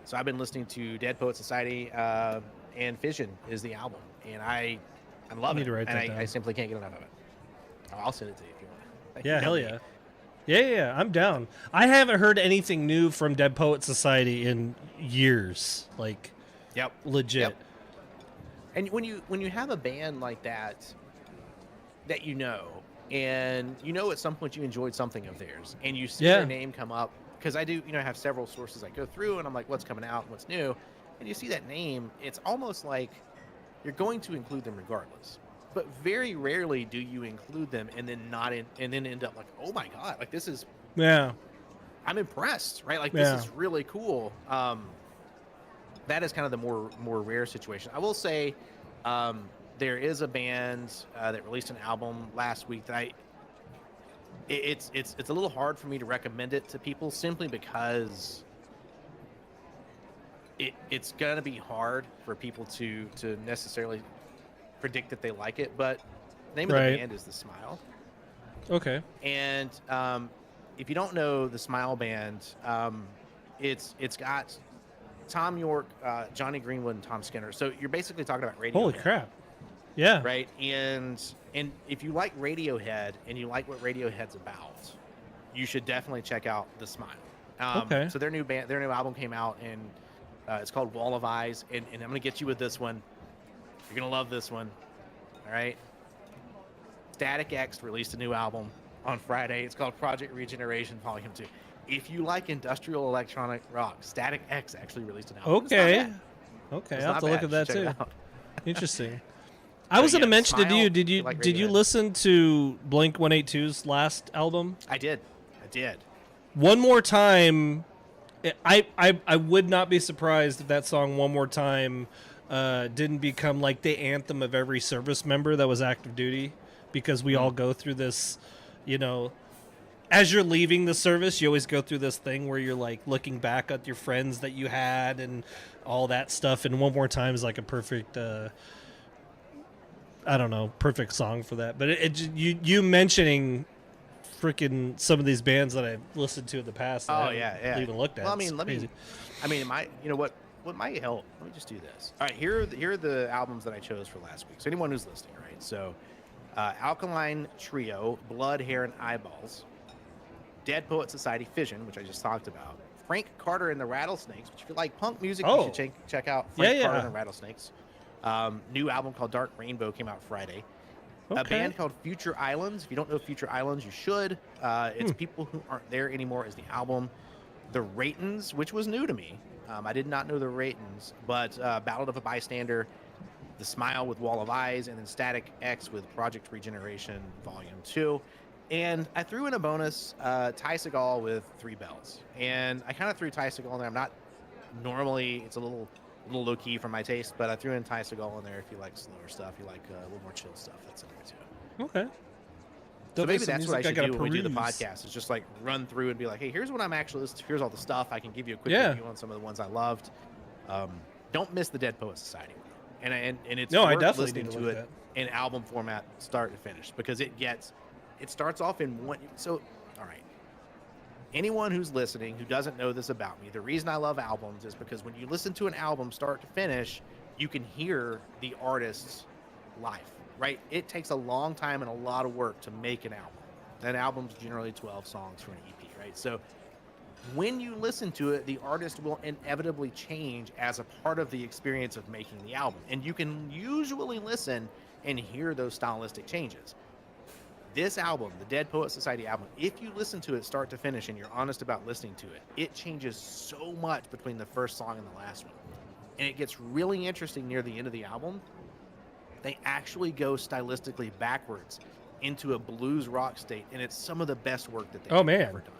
so I've been listening to Dead Poet Society, and Fission is the album, and I love it, and I simply can't get enough of it. I'll send it to you if you want. Yeah, hell yeah. Yeah, I'm down. I haven't heard anything new from Dead Poet Society in years, legit. Yep. And when you have a band like that and at some point you enjoyed something of theirs, and you see their name come up, because I do, I have several sources I go through, and I'm like, what's coming out, what's new, and you see that name, it's almost like you're going to include them regardless. But very rarely do you include them and then and then end up like, oh my god, like this is, I'm impressed, right? Like this is really cool. That is kind of the more rare situation. I will say, there is a band that released an album last week that it's a little hard for me to recommend it to people, simply because it's gonna be hard for people to necessarily predict that they like it. But the name of the band is The Smile. Okay. And if you don't know the Smile Band, it's got Tom York, Johnny Greenwood, and Tom Skinner. So you're basically talking about Radiohead. Holy crap. Yeah. Right. And if you like Radiohead and you like what Radiohead's about, you should definitely check out The Smile. Okay. So their new album came out, and it's called Wall of Eyes. And I'm going to get you with this one. You're going to love this one. All right. Static X released a new album on Friday. It's called Project Regeneration Volume 2. If you like industrial electronic rock, Static X actually released an album. Okay. Okay. I'll have to look at that too. Interesting. I was going to mention to you, did you listen to Blink 182's last album? I did. One More Time, I would not be surprised if that song One More Time didn't become like the anthem of every service member that was active duty, because we all go through this, as you're leaving the service, you always go through this thing where you're like looking back at your friends that you had and all that stuff. And One More Time is like a perfect, I don't know, perfect song for that. But you mentioning freaking some of these bands that I've listened to in the past. That I haven't even looked at. Well, what might help? Let me just do this. All right, here are the albums that I chose for last week. So anyone who's listening, right? So, Alkaline Trio, Blood, Hair, and Eyeballs. Dead Poet Society, Fission, which I just talked about. Frank Carter and the Rattlesnakes, which if you like punk music, you should check out Frank Carter and the Rattlesnakes. New album called Dark Rainbow came out Friday. Okay. A band called Future Islands. If you don't know Future Islands, you should. It's People Who Aren't There Anymore is the album. The Ratons, which was new to me. I did not know the Ratons, but Ballad of a Bystander, The Smile with Wall of Eyes, and then Static X with Project Regeneration Volume 2. And I threw in a bonus, Ty Segall with Three Bells. And I kind of threw Ty Segall in there. I'm not normally, it's a little low-key for my taste, but I threw in Ty Segall in there if you like slower stuff, you like a little more chill stuff. That's in there too. Okay. So maybe that's what I should do when we do the podcast, is just like run through and be like, hey, here's what I'm actually listening to. Here's all the stuff. I can give you a quick review on some of the ones I loved. Don't miss the Dead Poet Society. And it's worth listening to it in album format start to finish, because it starts off in one. So, all right. Anyone who's listening who doesn't know this about me, the reason I love albums is because when you listen to an album start to finish, you can hear the artist's life, right? It takes a long time and a lot of work to make an album. An album's generally 12 songs for an EP, right? So when you listen to it, the artist will inevitably change as a part of the experience of making the album. And you can usually listen and hear those stylistic changes. This album, the Dead Poet Society album, if you listen to it start to finish and you're honest about listening to it, it changes so much between the first song and the last one. And it gets really interesting near the end of the album. They actually go stylistically backwards into a blues rock state, and it's some of the best work that they've ever done.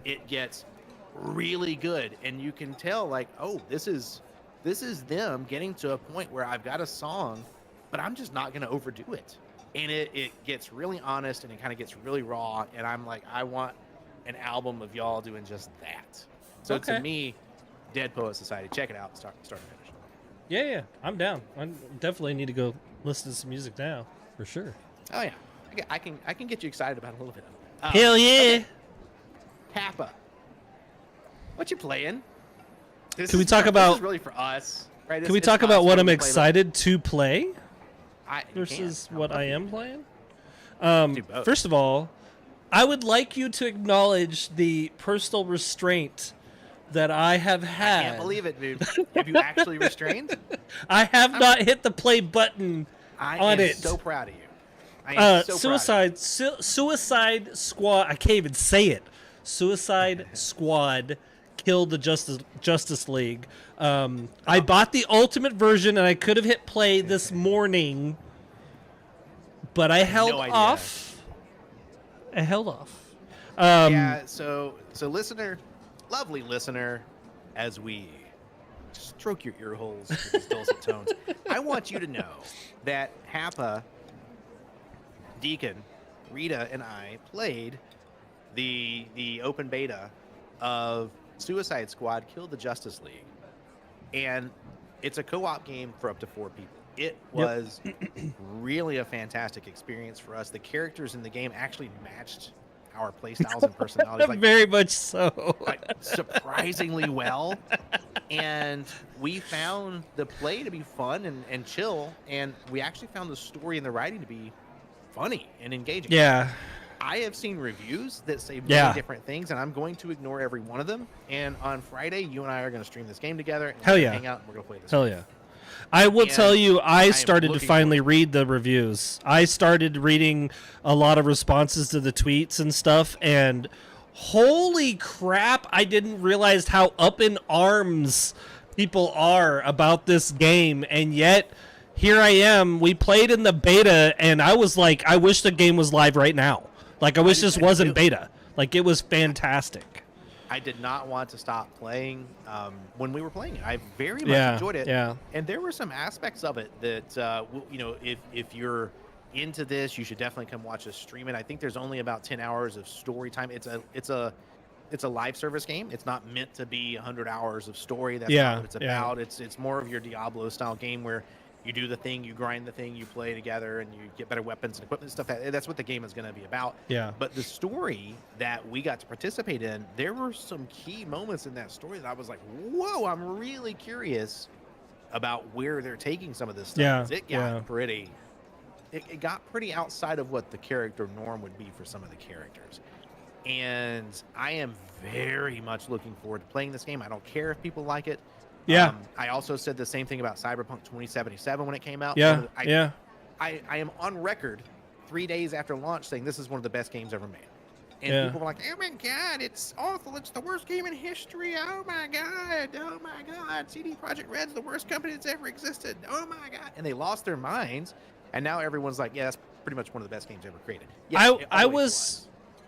It gets really good, and you can tell, like, oh, this is them getting to a point where I've got a song, but I'm just not going to overdo it. And it gets really honest, and it kind of gets really raw, and I'm like, I want an album of y'all doing just that. So to me, Dead Poet Society, check it out, start to finish. Yeah, I'm down. I definitely need to go listen to some music now, for sure. Oh yeah, I can get you excited about a little bit of it. Hell yeah! Okay. Hapa, what you playing? Can we talk about? This is really for us, right? Can we talk about what I'm excited to play versus what I am playing? First of all, I would like you to acknowledge the personal restraint that I have had. I can't believe it, dude. Have you actually restrained? I have not hit the play button on it. I am so proud of you. I am so proud of you. Suicide Squad. I can't even say it. Suicide Squad killed the Justice League. I bought the ultimate version, and I could have hit play this morning, but I held off. I held off. Yeah. So listener. Lovely listener, as we stroke your ear holes with these dulcet tones, I want you to know that Hapa, Deacon, Rita, and I played the open beta of Suicide Squad Killed the Justice League. And it's a co-op game for up to 4 people. It was really a fantastic experience for us. The characters in the game actually matched our play styles and personalities, like very much so, like surprisingly well. And we found the play to be fun and chill, and we actually found the story and the writing to be funny and engaging. Yeah, I have seen reviews that say many different things, and I'm going to ignore every one of them. And on Friday, you and I are going to stream this game together. And hang out, and we're going to play this. Hell game. yeah. I will tell you, I started to finally read the reviews. I started reading a lot of responses to the tweets and stuff, and holy crap, I didn't realize how up in arms people are about this game, and yet here I am. We played in the beta, and I was like, I wish the game was live right now. Like, I wish this wasn't beta. Like, it was fantastic. I did not want to stop playing when we were playing it. I very much enjoyed it. Yeah. And there were some aspects of it that, if you're into this, you should definitely come watch us stream it. I think there's only about 10 hours of story time. It's a live service game. It's not meant to be 100 hours of story. That's not what it's about. It's more of your Diablo style game where you do the thing, you grind the thing, you play together, and you get better weapons and equipment and stuff. That's what the game is going to be about. Yeah. But the story that we got to participate in, there were some key moments in that story that I was like, whoa, I'm really curious about where they're taking some of this stuff. Yeah. It got pretty outside of what the character norm would be for some of the characters. And I am very much looking forward to playing this game. I don't care if people like it. Yeah. I also said the same thing about Cyberpunk 2077 when it came out. Yeah. I am on record 3 days after launch saying this is one of the best games ever made. And people were like, oh my God, it's awful. It's the worst game in history. Oh my God. Oh my God. CD Projekt Red's the worst company that's ever existed. Oh my God. And they lost their minds. And now everyone's like, yeah, that's pretty much one of the best games ever created. Yeah,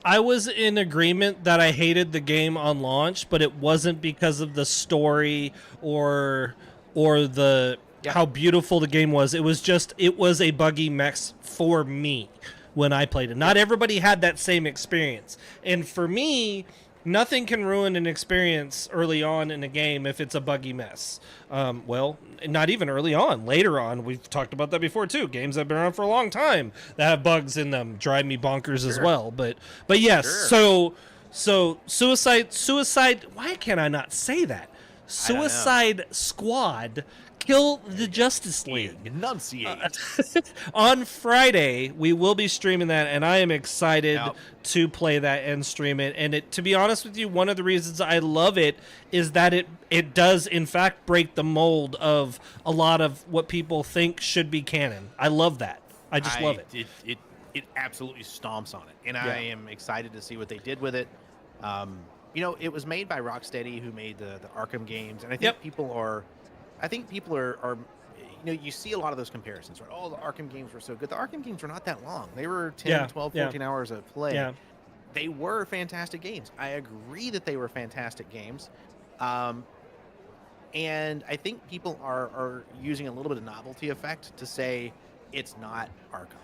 I was in agreement that I hated the game on launch, but it wasn't because of the story or the how beautiful the game was. It was a buggy mess for me when I played it. Not everybody had that same experience. And for me, nothing can ruin an experience early on in a game if it's a buggy mess. Well, not even early on. Later on, we've talked about that before too. Games that have been around for a long time that have bugs in them drive me bonkers as well. But yes, so Suicide. Why can I not say that? Suicide Squad. Kill the Justice League. Enunciate. On Friday, we will be streaming that, and I am excited to play that and stream it. And to be honest with you, one of the reasons I love it is that it does, in fact, break the mold of a lot of what people think should be canon. I love that. I just love it. It absolutely stomps on it, and I am excited to see what they did with it. It was made by Rocksteady, who made the Arkham games, and I think people are, you see a lot of those comparisons, right? Oh, the Arkham games were so good. The Arkham games were not that long. They were 10, 12, 14 hours of play. Yeah. They were fantastic games. I agree that they were fantastic games. And I think people are using a little bit of novelty effect to say it's not Arkham.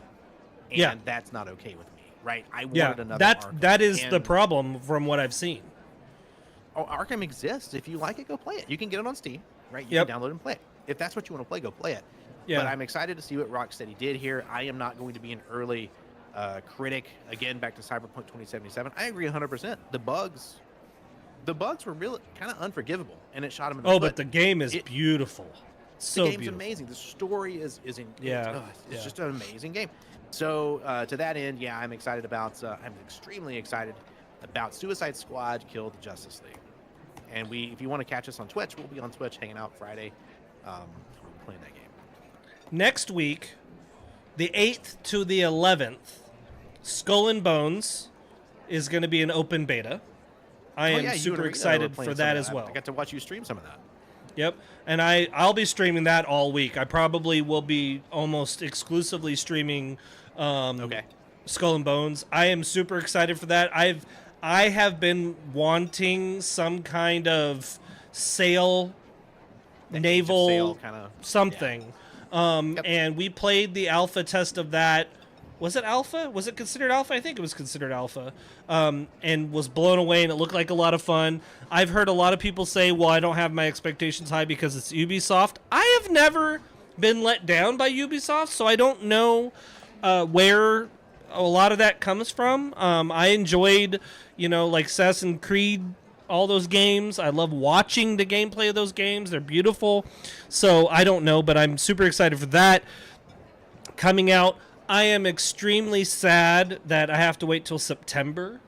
And that's not okay with me, right? I wanted another Arkham. That is the problem from what I've seen. Oh, Arkham exists. If you like it, go play it. You can get it on Steam. Right, you can download and play it. If that's what you want to play, go play it. Yeah. But I'm excited to see what Rocksteady did here. I am not going to be an early critic. Again, back to Cyberpunk 2077. I agree 100%. The bugs were really kind of unforgivable, and it shot them in the foot. But the game is beautiful. So the game's beautiful. Amazing. The story is it's just an amazing game. So to that end, I'm excited about. I'm extremely excited about Suicide Squad: Kill the Justice League. And if you want to catch us on Twitch, we'll be on Twitch hanging out Friday. We'll be playing that game. Next week, the 8th to the 11th, Skull and Bones is going to be an open beta. I am super excited for that as well. I got to watch you stream some of that. Yep. And I'll be streaming that all week. I probably will be almost exclusively streaming Skull and Bones. I am super excited for that. I have been wanting some kind of naval kind of something. And we played the alpha test of that. Was it alpha? Was it considered alpha? I think it was considered alpha. And was blown away, and it looked like a lot of fun. I've heard a lot of people say, well, I don't have my expectations high because it's Ubisoft. I have never been let down by Ubisoft, so I don't know where a lot of that comes from. I enjoyed, like Assassin's Creed, all those games. I love watching the gameplay of those games. They're beautiful. So I don't know, but I'm super excited for that coming out. I am extremely sad that I have to wait till September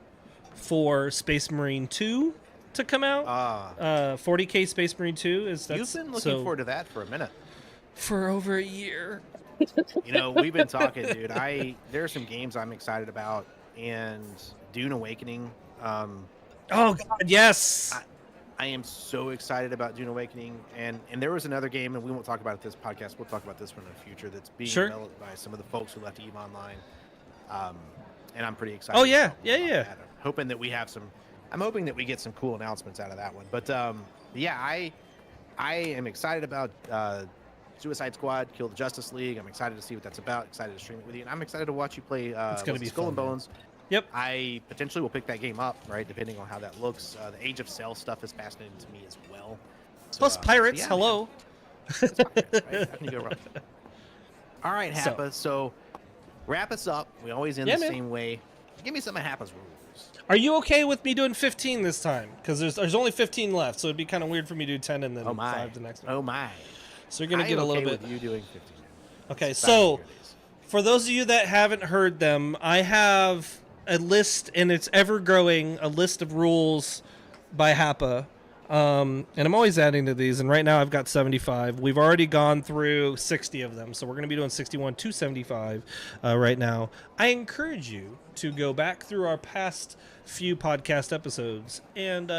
for Space Marine 2 to come out. 40K Space Marine 2 You've been looking forward to that for a minute. For over a year. We've been talking, dude. There are some games I'm excited about, and Dune Awakening. Oh God, yes. I am so excited about Dune Awakening, and there was another game, and we won't talk about it this podcast. We'll talk about this one in the future. That's being developed by some of the folks who left EVE Online, and I'm pretty excited. Oh yeah. I'm hoping that we get some cool announcements out of that one. But I am excited about Suicide Squad, Kill the Justice League. I'm excited to see what that's about. Excited to stream it with you, and I'm excited to watch you play. It's gonna be Skull and fun, Bones. Man. Yep. I potentially will pick that game up, right? Depending on how that looks. The Age of Sail stuff is fascinating to me as well. So, Plus pirates. yeah, hello. It's pirates, right? How can you go wrong? All right, Hapa. So wrap us up. We always end the same way. Give me some of Hapa's rules. Are you okay with me doing 15 this time? Because there's only 15 left, so it'd be kind of weird for me to do 10 and then 5 the next one. Oh my! So you're gonna get a little bit. With you doing 15. Okay, so for those of you that haven't heard them, I have a list, and it's ever growing. A list of rules by Hapa. And I'm always adding to these, and right now I've got 75. We've already gone through 60 of them, so we're going to be doing 61 to 75 right now. I encourage you to go back through our past few podcast episodes, and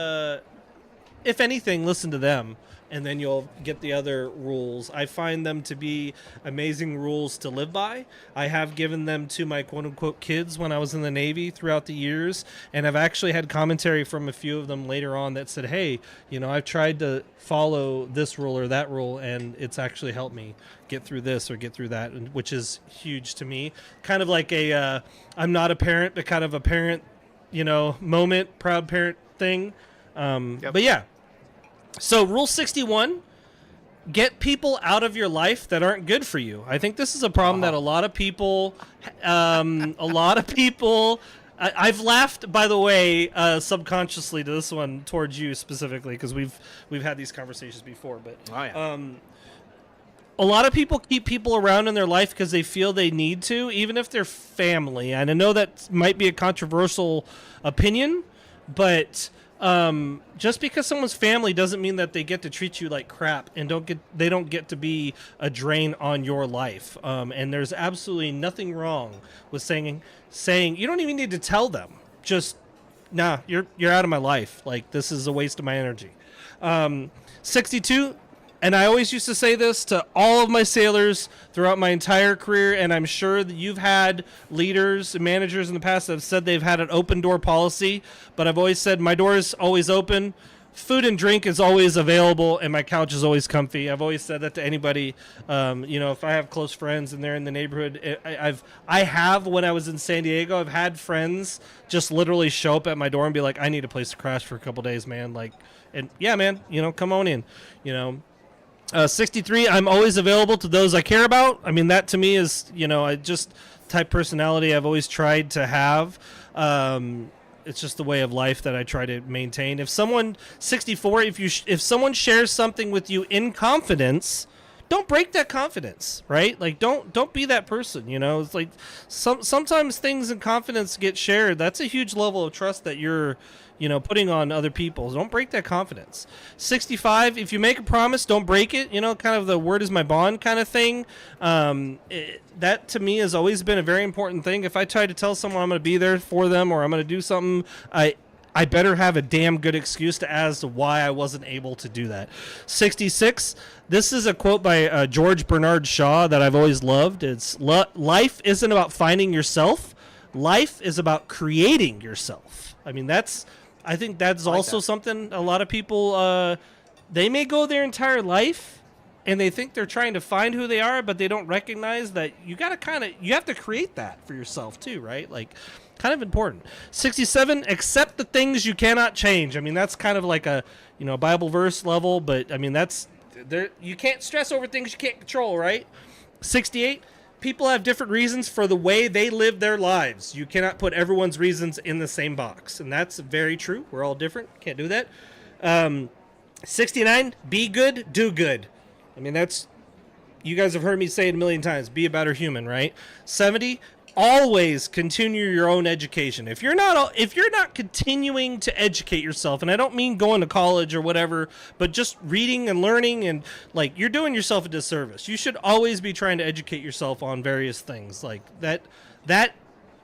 if anything, listen to them, and then you'll get the other rules. I find them to be amazing rules to live by. I have given them to my quote-unquote kids when I was in the Navy throughout the years, and I've actually had commentary from a few of them later on that said, hey, I've tried to follow this rule or that rule, and it's actually helped me get through this or get through that, which is huge to me. Kind of like a I'm not a parent, but kind of a parent, moment, proud parent thing. But yeah. So rule 61, get people out of your life that aren't good for you. I think this is a problem that a lot of people, I've laughed, by the way, subconsciously to this one towards you specifically, because we've had these conversations before. But a lot of people keep people around in their life because they feel they need to, even if they're family. And I know that might be a controversial opinion, but just because someone's family doesn't mean that they get to treat you like crap and they don't get to be a drain on your life. And there's absolutely nothing wrong with saying you don't even need to tell them. Just you're out of my life. Like, this is a waste of my energy. 62. And I always used to say this to all of my sailors throughout my entire career, and I'm sure that you've had leaders and managers in the past that have said they've had an open door policy, but I've always said my door is always open, food and drink is always available, and my couch is always comfy. I've always said that to anybody. If I have close friends and they're in the neighborhood, I have when I was in San Diego, I've had friends just literally show up at my door and be like, I need a place to crash for a couple days, man. Like, and yeah, man, come on in, 63, I'm always available to those I care about. I mean, that to me is, I just type personality I've always tried to have. It's just the way of life that I try to maintain. If someone, 64, if someone shares something with you in confidence, don't break that confidence, right? Like, don't be that person, It's like sometimes things in confidence get shared. That's a huge level of trust that you're putting on other people. Don't break that confidence. 65, if you make a promise, don't break it. Kind of the word is my bond kind of thing. That to me has always been a very important thing. If I try to tell someone I'm going to be there for them or I'm going to do something, I better have a damn good excuse as to why I wasn't able to do that. 66, this is a quote by George Bernard Shaw that I've always loved. It's life isn't about finding yourself. Life is about creating yourself. I mean, I think that's also something a lot of people, they may go their entire life and they think they're trying to find who they are, but they don't recognize that you have to create that for yourself too, right? Like, kind of important. 67, accept the things you cannot change. I mean, that's kind of like a, Bible verse level, but I mean, you can't stress over things you can't control, right? 68, people have different reasons for the way they live their lives. You cannot put everyone's reasons in the same box. And that's very true. We're all different. Can't do that. 69, be good, do good. I mean, you guys have heard me say it a million times. Be a better human, right? 70, always continue your own education. If you're not continuing to educate yourself, and I don't mean going to college or whatever, but just reading and learning, and like, you're doing yourself a disservice. You should always be trying to educate yourself on various things. Like that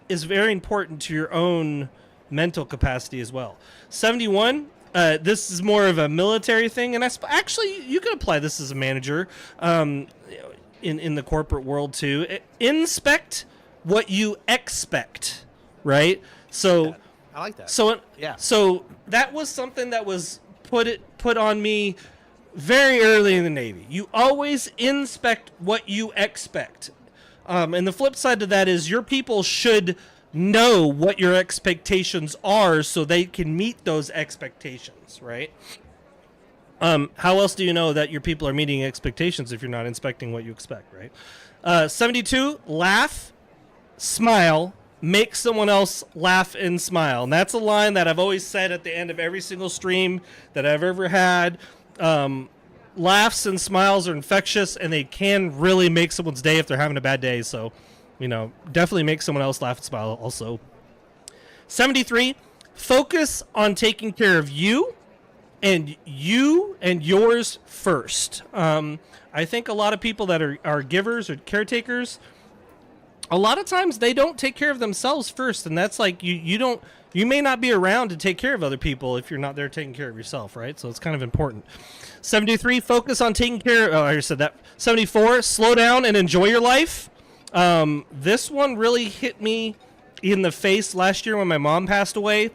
is very important to your own mental capacity as well. 71, this is more of a military thing, and actually you can apply this as a manager in the corporate world too. Inspect what you expect, right? So I like that. So that was something that was put on me very early in the Navy. You always inspect what you expect. And the flip side to that is your people should know what your expectations are so they can meet those expectations, right? How else do you know that your people are meeting expectations if you're not inspecting what you expect, right? 72, laugh, smile, make someone else laugh and smile. And that's a line that I've always said at the end of every single stream that I've ever had. Laughs and smiles are infectious, and they can really make someone's day if they're having a bad day. So, definitely make someone else laugh and smile also. 73, focus on taking care of you and yours first. I think a lot of people that are givers or caretakers, a lot of times they don't take care of themselves first, and that's like you may not be around to take care of other people if you're not there taking care of yourself, right? So it's kind of important. 73, focus on taking care. Oh, I already said that. 74, slow down and enjoy your life. This one really hit me in the face last year when my mom passed away.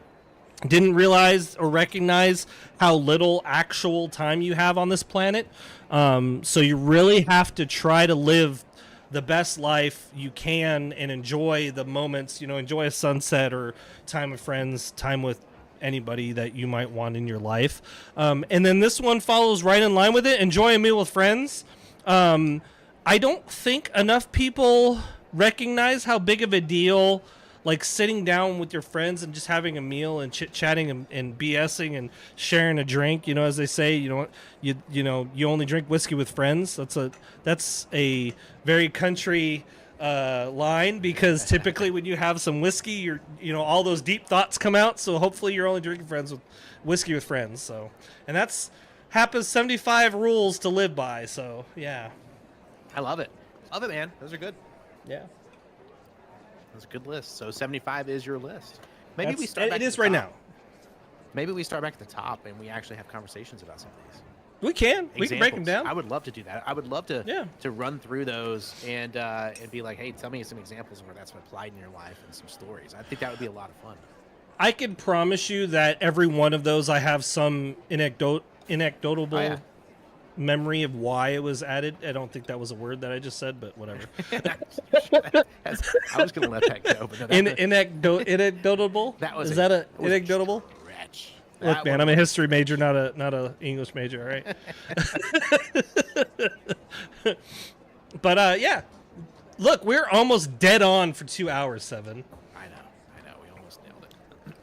Didn't realize or recognize how little actual time you have on this planet. So you really have to try to live the best life you can and enjoy the moments, enjoy a sunset or time with friends, time with anybody that you might want in your life. And then this one follows right in line with it. Enjoy a meal with friends. I don't think enough people recognize how big of a deal like sitting down with your friends and just having a meal and chit-chatting and BSing and sharing a drink, as they say, you only drink whiskey with friends. That's a very country line, because typically when you have some whiskey, all those deep thoughts come out. So hopefully you're only drinking whiskey with friends. So, and that's Hapa's 75 rules to live by. So yeah, I love it, man. Those are good. Yeah. That's a good list. So 75 is your list. Maybe we start. It is right now. Maybe we start back at the top and we actually have conversations about some of these. We can. Examples. We can break them down. I would love to do that. I would love to run through those and be like, hey, tell me some examples of where that's applied in your life and some stories. I think that would be a lot of fun. I can promise you that every one of those I have some anecdotable memory of why it was added. I don't think that was a word that I just said, but whatever. I was going to let that go. But Anecdotable? Is that a anecdotable? Stretch. Look, man, I'm a history major, not a English major, all right? But yeah, look, we're almost dead on for 2 hours, Seven. I know, we almost nailed it.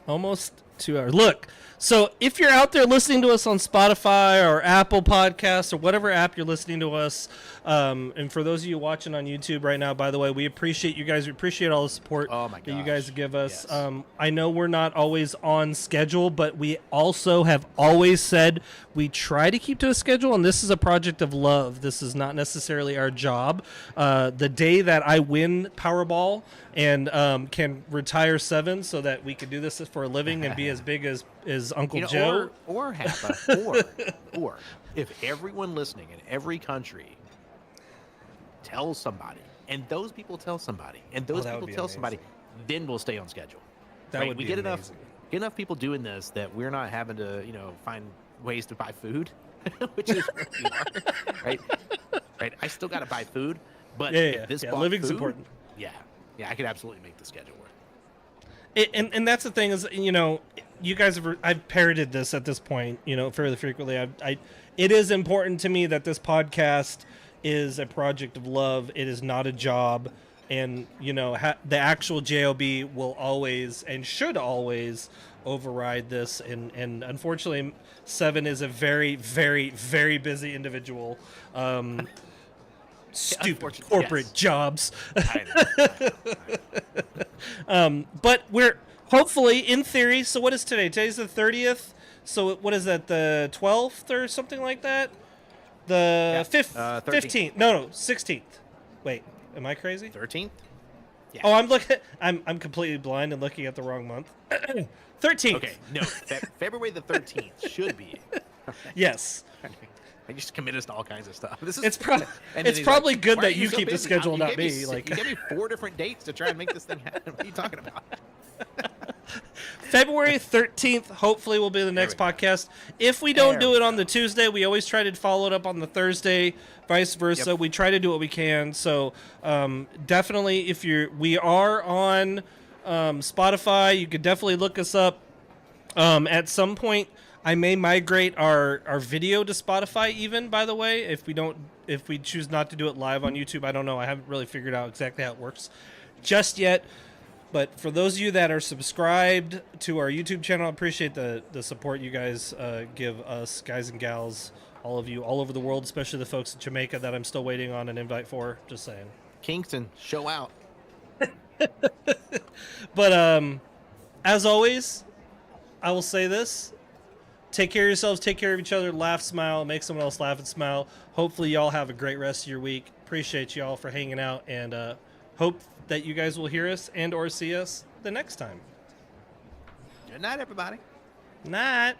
Almost 2 hours. Look. So if you're out there listening to us on Spotify or Apple Podcasts or whatever app you're listening to us, and for those of you watching on YouTube right now, by the way, we appreciate you guys. We appreciate all the support that you guys give us. Yes. I know we're not always on schedule, but we also have always said we try to keep to a schedule, and this is a project of love. This is not necessarily our job. The day that I win Powerball and can retire Seven so that we can do this for a living and be as big as Uncle Joe. Or Hapa, or if everyone listening in every country tells somebody, and those people tell somebody, and those people tell somebody, then we'll stay on schedule. That would be get amazing. enough people doing this that we're not having to, find ways to buy food, which is where we are, right? Right. I still got to buy food, but if this living's food, important. Yeah, I could absolutely make the schedule work. And that's the thing is, you guys have, I've parroted this at this point, fairly frequently. It is important to me that this podcast is a project of love. It is not a job. And, the actual JOB will always and should always override this. And unfortunately, Seven is a very, very, very busy individual. Stupid corporate jobs. I know. But we're hopefully, in theory, so what is today? Today's the 30th. So what is that, the 12th or something like that? The 15th. No, 16th. Wait, am I crazy? 13th? Yeah. Oh, I'm completely blind and looking at the wrong month. 13th. Okay, no, February the 13th should be. Yes. I just commit us to all kinds of stuff. It's probably good that you keep the schedule, not me. You gave me 4 different dates to try and make this thing happen. What are you talking about? February 13th, hopefully, will be the next podcast. If we don't do it on the Tuesday, we always try to follow it up on the Thursday, vice versa. Yep. We try to do what we can. So definitely, we are on Spotify. You could definitely look us up. At some point, I may migrate our video to Spotify even, by the way, if we choose not to do it live on YouTube. I don't know. I haven't really figured out exactly how it works just yet. But for those of you that are subscribed to our YouTube channel, I appreciate the support you guys give us, guys and gals, all of you, all over the world, especially the folks in Jamaica that I'm still waiting on an invite for. Just saying. Kingston, show out. But as always, I will say this. Take care of yourselves, take care of each other, laugh, smile, make someone else laugh and smile. Hopefully y'all have a great rest of your week. Appreciate y'all for hanging out, and hope that you guys will hear us and or see us the next time. Good night, everybody. Night.